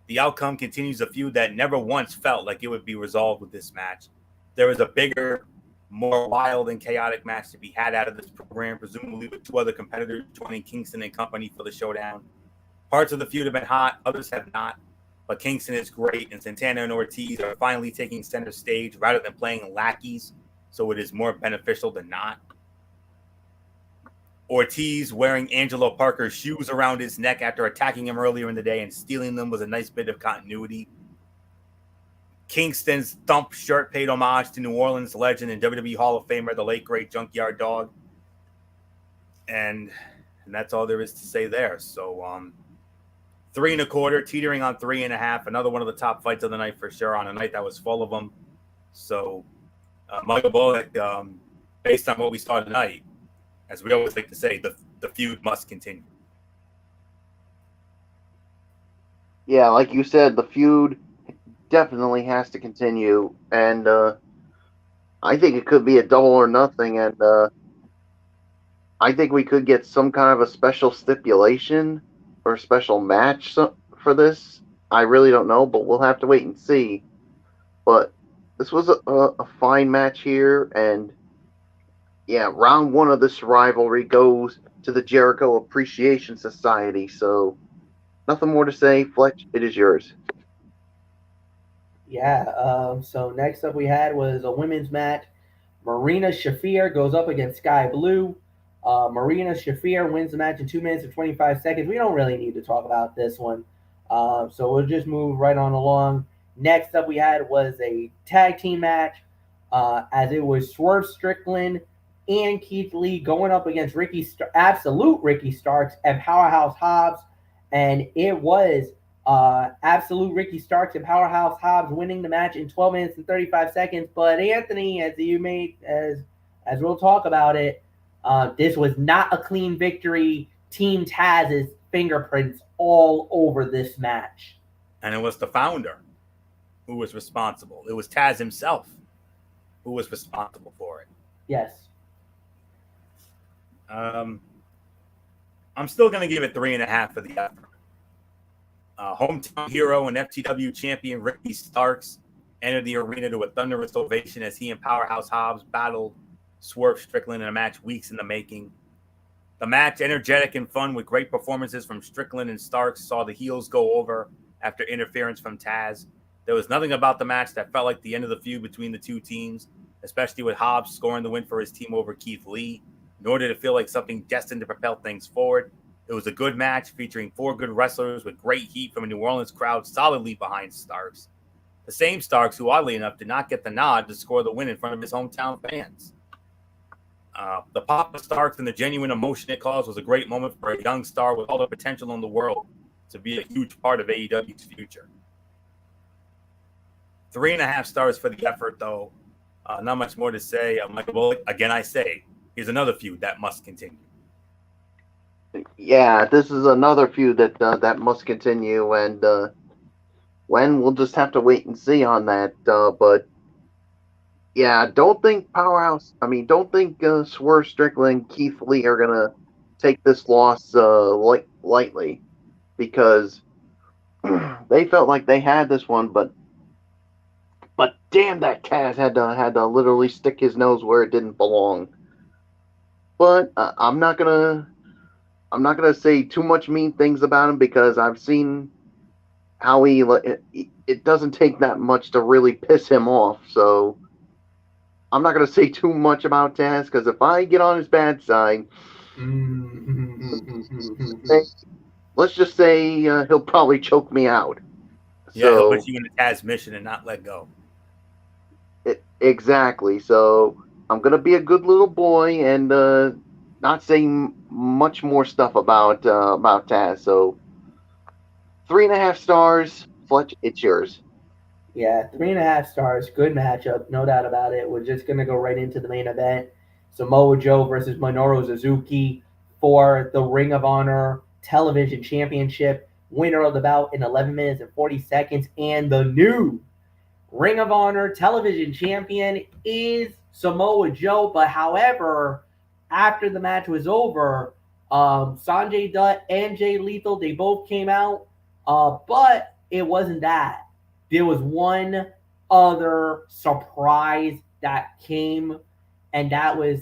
The outcome continues a feud that never once felt like it would be resolved with this match. There is a bigger, more wild and chaotic match to be had out of this program, presumably with 2 other competitors joining Kingston and company for the showdown. Parts of the feud have been hot, others have not, but Kingston is great, and Santana and Ortiz are finally taking center stage rather than playing lackeys, so it is more beneficial than not. Ortiz wearing Angelo Parker's shoes around his neck after attacking him earlier in the day and stealing them was a nice bit of continuity. Kingston's thump shirt paid homage to New Orleans legend and WWE Hall of Famer, the late great Junkyard Dog. And that's all there is to say there. So 3.25, teetering on 3.5. Another one of the top fights of the night for sure, on a night that was full of them. So Michael Bullock, based on what we saw tonight, as we always like to say, the feud must continue. Yeah, like you said, the feud definitely has to continue, and I think it could be a Double or Nothing, and I think we could get some kind of a special stipulation or a special match for this. I really don't know, but we'll have to wait and see. But this was a fine match here, and yeah, round 1 of this rivalry goes to the Jericho Appreciation Society. So nothing more to say. Fletch, it is yours. Yeah. So next up we had was a women's match. Marina Shafir goes up against Sky Blue. Marina Shafir wins the match in 2 minutes and 25 seconds. We don't really need to talk about this one. So we'll just move right on along. Next up we had was a tag team match, as it was Swerve Strickland and Keith Lee going up against absolute Ricky Starks and Powerhouse Hobbs, and it was absolute Ricky Starks and Powerhouse Hobbs winning the match in 12 minutes and 35 seconds. But Anthony, as we'll talk about it, this was not a clean victory. Team Taz's fingerprints all over this match. And it was the founder who was responsible. It was Taz himself who was responsible for it. Yes. I'm still going to give it 3.5 for the effort. Hometown hero and FTW champion Ricky Starks entered the arena to a thunderous ovation as he and Powerhouse Hobbs battled Swerve Strickland in a match weeks in the making. The match, energetic and fun with great performances from Strickland and Starks, saw the heels go over after interference from Taz. There was nothing about the match that felt like the end of the feud between the two teams, especially with Hobbs scoring the win for his team over Keith Lee, nor did it feel like something destined to propel things forward. It was a good match featuring 4 good wrestlers with great heat from a New Orleans crowd solidly behind Starks. The same Starks who, oddly enough, did not get the nod to score the win in front of his hometown fans. The pop of Starks and the genuine emotion it caused was a great moment for a young star with all the potential in the world to be a huge part of AEW's future. 3.5 stars for the effort, though. Not much more to say. Michael Bullock, again, I say, here's another feud that must continue. Yeah, this is another feud that must continue, and when we'll just have to wait and see on that. But yeah, don't think Swerve Strickland, Keith Lee are gonna take this loss lightly, because they felt like they had this one, but damn, that Taz had to literally stick his nose where it didn't belong. But I'm not gonna say too much mean things about him, because I've seen how it doesn't take that much to really piss him off. So I'm not gonna say too much about Taz, because if I get on his bad side, let's just say he'll probably choke me out. Yeah, he'll put you in a Taz mission and not let go. Exactly. So I'm gonna be a good little boy and not saying much more stuff about Taz. So 3.5 stars. Fletch, it's yours. Yeah, 3.5 stars. Good matchup, no doubt about it. We're just gonna go right into the main event. Samoa Joe versus Minoru Suzuki for the Ring of Honor Television Championship. Winner of the bout in 11 minutes and 40 seconds. And the new Ring of Honor Television Champion is Samoa Joe. But however, after the match was over, Sanjay Dutt and Jay Lethal, they both came out. But it wasn't that. There was one other surprise that came, and that was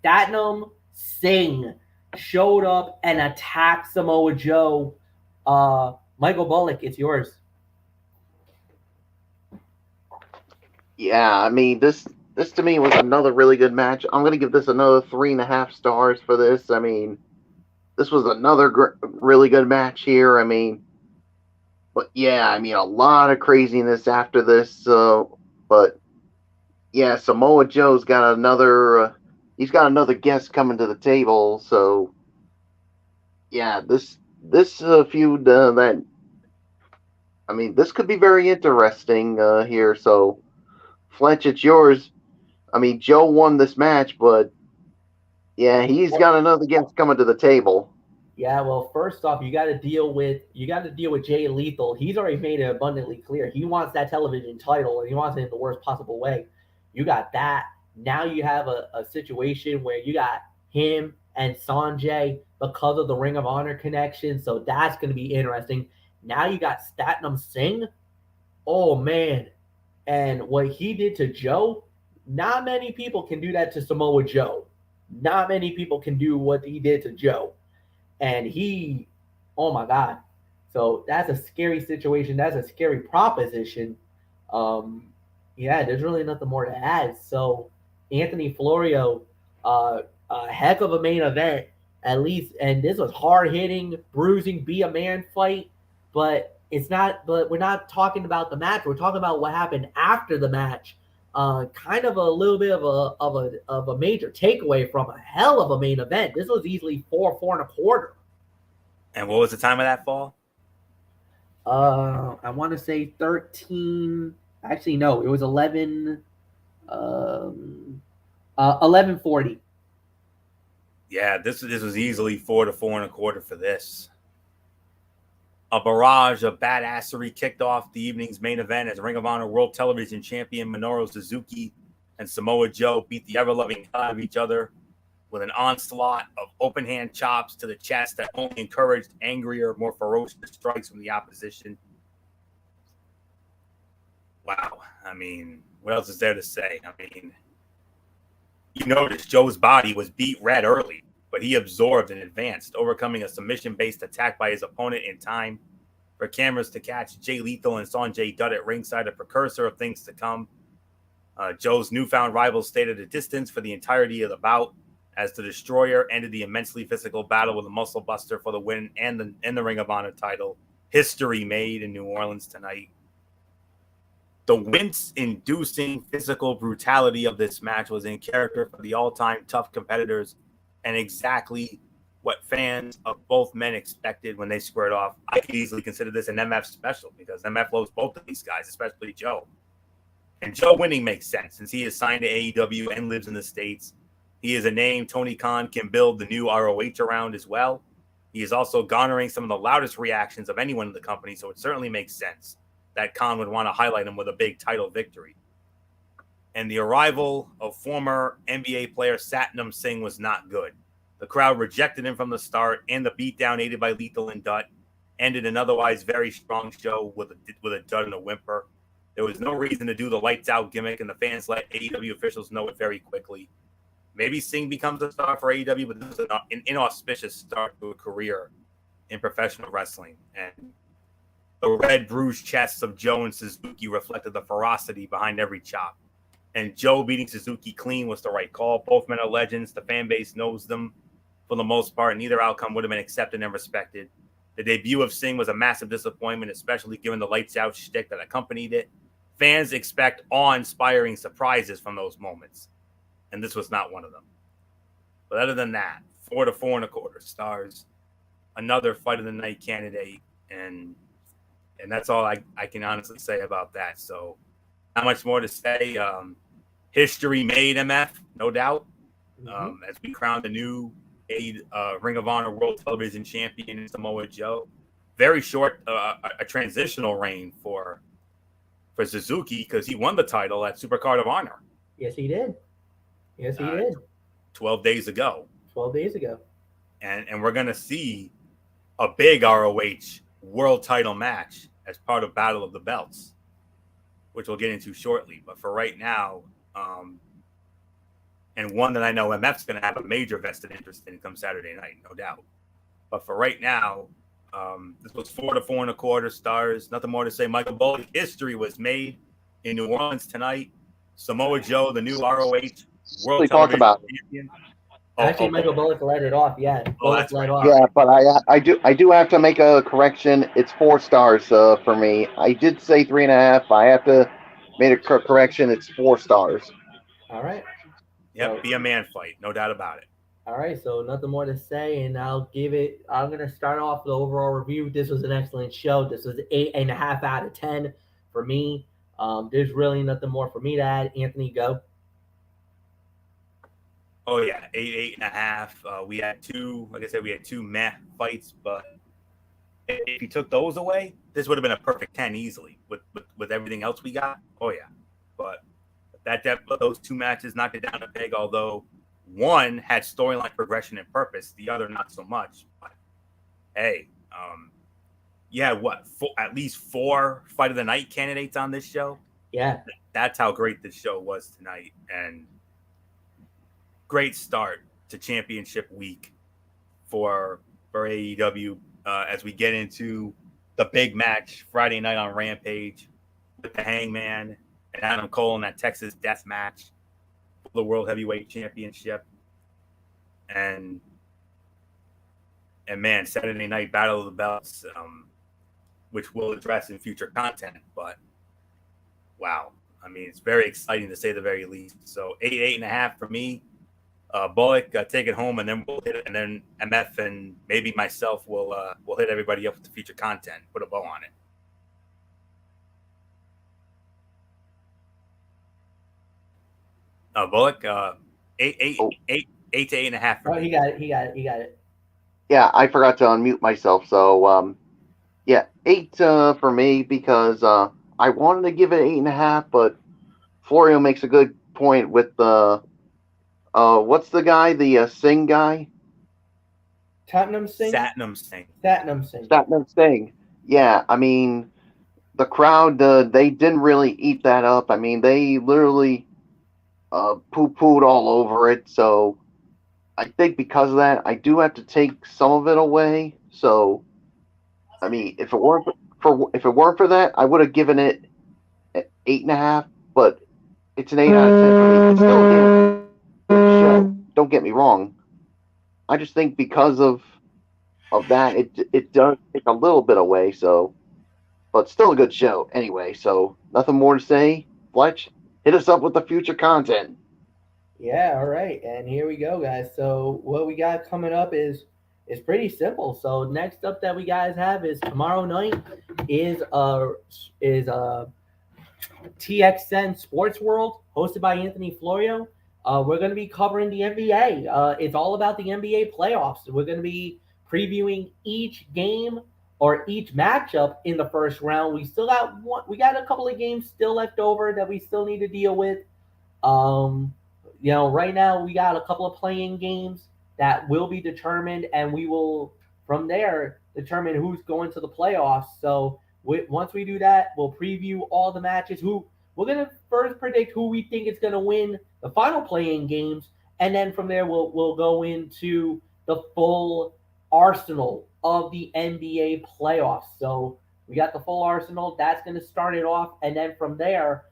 Satnam Singh showed up and attacked Samoa Joe. Michael Bullock, it's yours. Yeah, I mean, this to me was another really good match. I'm gonna give this another 3.5 stars for this. I mean, this was another really good match here. I mean, but yeah, I mean, a lot of craziness after this. But yeah, Samoa Joe's got another. He's got another guest coming to the table. So yeah, this feud that. I mean, this could be very interesting here. So, Fletch, it's yours. I mean, Joe won this match, but yeah, he's got another guest coming to the table. Yeah, well, first off, you got to deal with Jay Lethal. He's already made it abundantly clear he wants that television title, and he wants it in the worst possible way. You got that. Now you have a situation where you got him and Sanjay because of the Ring of Honor connection, so that's going to be interesting. Now you got Satnam Singh. Oh man, and what he did to Joe, not many people can do that to Samoa Joe. Not many people can do what he did to Joe. And he, oh my God. So that's a scary situation. That's a scary proposition. Yeah, there's really nothing more to add. So Anthony Florio, a heck of a main event, at least. And this was hard hitting, bruising, be a man fight. But it's not. But we're not talking about the match. We're talking about what happened after the match. kind of a little bit of a major takeaway from a hell of a main event. This was easily 4.25. And what was the time of that fall? I want to say 13. Actually, no, it was 11. 11:40. Yeah, this was easily 4 to 4.25 for this. A barrage of badassery kicked off the evening's main event as Ring of Honor World Television Champion Minoru Suzuki and Samoa Joe beat the ever-loving hell out of each other with an onslaught of open-hand chops to the chest that only encouraged angrier, more ferocious strikes from the opposition. Wow. I mean, what else is there to say? I mean, you noticed Joe's body was beat red early, but he absorbed and advanced, overcoming a submission-based attack by his opponent in time for cameras to catch Jay Lethal and Sanjay Dutt at ringside, a precursor of things to come. Joe's newfound rivals stayed at a distance for the entirety of the bout, as the Destroyer ended the immensely physical battle with a muscle buster for the win and the Ring of Honor title. History made in New Orleans tonight. The wince-inducing physical brutality of this match was in character for the all-time tough competitors and exactly what fans of both men expected when they squared off. I could easily consider this an MF special because MF loves both of these guys, especially Joe. And Joe winning makes sense since he is signed to AEW and lives in the States. He is a name Tony Khan can build the new ROH around as well. He is also garnering some of the loudest reactions of anyone in the company, so it certainly makes sense that Khan would want to highlight him with a big title victory. And the arrival of former NBA player Satnam Singh was not good. The crowd rejected him from the start, and the beatdown aided by Lethal and Dutt ended an otherwise very strong show with a dud and a whimper. There was no reason to do the lights out gimmick, and the fans let AEW officials know it very quickly. Maybe Singh becomes a star for AEW, but this is an inauspicious start to a career in professional wrestling. And the red bruised chests of Joe and Suzuki reflected the ferocity behind every chop. And Joe beating Suzuki clean was the right call. Both men are legends. The fan base knows them for the most part. Neither outcome would have been accepted and respected. The debut of Singh was a massive disappointment, especially given the lights out shtick that accompanied it. Fans expect awe-inspiring surprises from those moments, and this was not one of them. But other than that, 4 to 4.25 stars, another fight of the night candidate, and that's all I can honestly say about that. So not much more to say. History made, MF, no doubt. As we crowned the new Ring of Honor World Television Champion Samoa Joe. Very short, a transitional reign for Suzuki because he won the title at Supercard of Honor. Yes, he did. 12 days ago. 12 days ago. And we're going to see a big ROH world title match as part of Battle of the Belts, which we'll get into shortly. But for right now, and one that I know MF's going to have a major vested interest in come Saturday night, no doubt. But for right now, this was 4 to 4.25 stars. Nothing more to say. Michael Bullock, history was made in New Orleans tonight. Samoa Joe, the new ROH World Television Champion. Actually, Michael Bullock led it off. Yeah, Bullock led off. Yeah, but I do have to make a correction. It's 4 stars for me. I did say 3.5. I have to make a correction. It's 4 stars. All right. Yep, be a man fight, no doubt about it. All right, so nothing more to say, and I'm going to start off the overall review. This was an excellent show. This was 8.5 out of 10 for me. There's really nothing more for me to add. Anthony, go. Oh yeah, 8.5. We had two, like I said, we had 2 meh fights, but if you took those away, this would have been a perfect 10 easily with everything else we got. Oh yeah, but those 2 matches knocked it down a peg. Although one had storyline progression and purpose, the other not so much. But hey, you had at least 4 fight of the night candidates on this show. Yeah, that's how great this show was tonight, and great start to championship week for AEW as we get into the big match Friday night on Rampage with the Hangman and Adam Cole in that Texas death match for the World Heavyweight Championship. And man, Saturday night Battle of the Belts, which we'll address in future content. But wow, I mean, it's very exciting to say the very least. So 8.5 for me. Bullock, take it home, and then we'll hit it, and then MF and maybe myself will hit everybody up with the future content, put a bow on it. Bullock, 8 Oh. to 8.5 for me. He got it. Yeah, I forgot to unmute myself. So, yeah, 8 for me because I wanted to give it 8.5, but Florio makes a good point with the what's the guy, the Singh guy? Satnam Singh. Satnam Singh. Yeah, I mean, the crowd, they didn't really eat that up. I mean, they literally poo-pooed all over it. So I think because of that, I do have to take some of it away. So, I mean, if it weren't for that, I would have given it 8.5. But it's an 8 out of 10 for me. It's still a good show. Don't get me wrong. I just think because of that, it does take a little bit away. So, but still a good show anyway. So nothing more to say. Fletch, hit us up with the future content. Yeah, all right. And here we go, guys. So what we got coming up is pretty simple. So next up that we guys have is tomorrow night is TXN Sports World hosted by Anthony Florio. We're going to be covering the NBA. It's all about the NBA playoffs. We're going to be previewing each game or each matchup in the first round. We still got we got a couple of games still left over that we still need to deal with. Right now we got a couple of playing games that will be determined, and we will from there determine who's going to the playoffs. So once we do that, we'll preview all the matches. We're gonna first predict who we think is gonna win the final playing games, and then from there we'll go into the full arsenal of the NBA playoffs. So we got the full arsenal. That's gonna start it off, and then from there.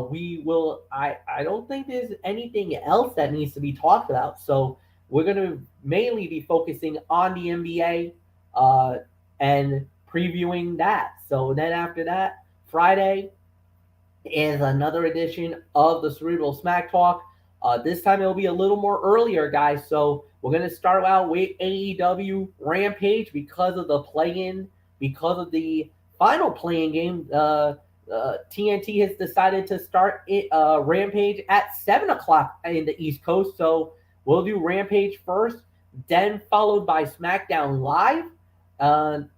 We will. I don't think there's anything else that needs to be talked about. So we're going to mainly be focusing on the NBA and previewing that. So then after that, Friday is another edition of the Cerebral Smack Talk. This time it'll be a little more earlier, guys. So we're going to start out with AEW Rampage because of the play-in, because of the final playing game. TNT has decided to start Rampage at 7 o'clock in the East Coast. So we'll do Rampage first, then followed by SmackDown Live.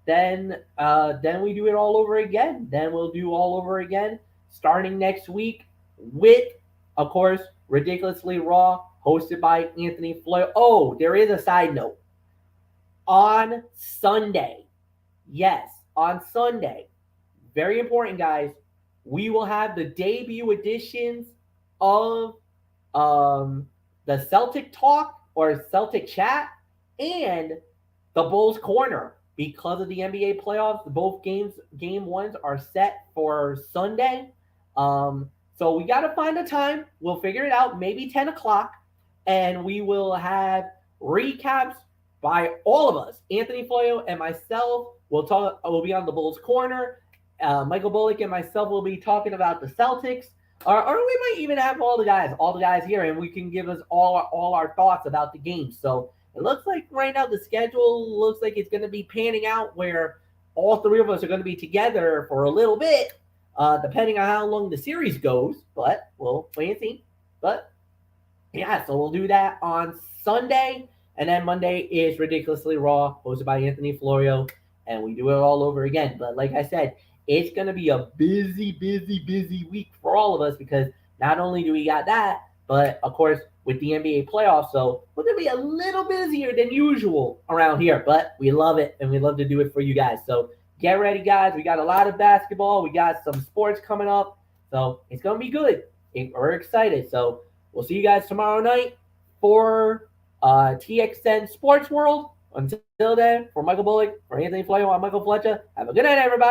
Then we do it all over again. Then we'll do all over again starting next week with, of course, Ridiculously Raw, hosted by Anthony Floyd. Oh, there is a side note. On Sunday, yes, on Sunday, very important, guys, we will have the debut editions of the Celtic Talk or Celtic Chat and the Bulls Corner. Because of the NBA playoffs, both game ones are set for Sunday. So we got to find a time. We'll figure it out, maybe 10 o'clock, and we will have recaps by all of us. Anthony Floyo and myself will be on the Bulls Corner. Michael Bullock and myself will be talking about the Celtics, or we might even have all the guys here, and we can give us all our thoughts about the game. So it looks like right now the schedule looks like it's going to be panning out where all three of us are going to be together for a little bit, depending on how long the series goes. But we'll wait and see. But yeah, so we'll do that on Sunday, and then Monday is Ridiculously Raw, hosted by Anthony Florio, and we do it all over again. But like I said, it's going to be a busy week for all of us because not only do we got that, but of course with the NBA playoffs, so we're going to be a little busier than usual around here, but we love it and we love to do it for you guys. So get ready, guys. We got a lot of basketball. We got some sports coming up, so it's going to be good. We're excited. So we'll see you guys tomorrow night for TXN Sports World. Until then, for Michael Bullock, for Anthony Floyo, I'm Michael Fletcher. Have a good night, everybody.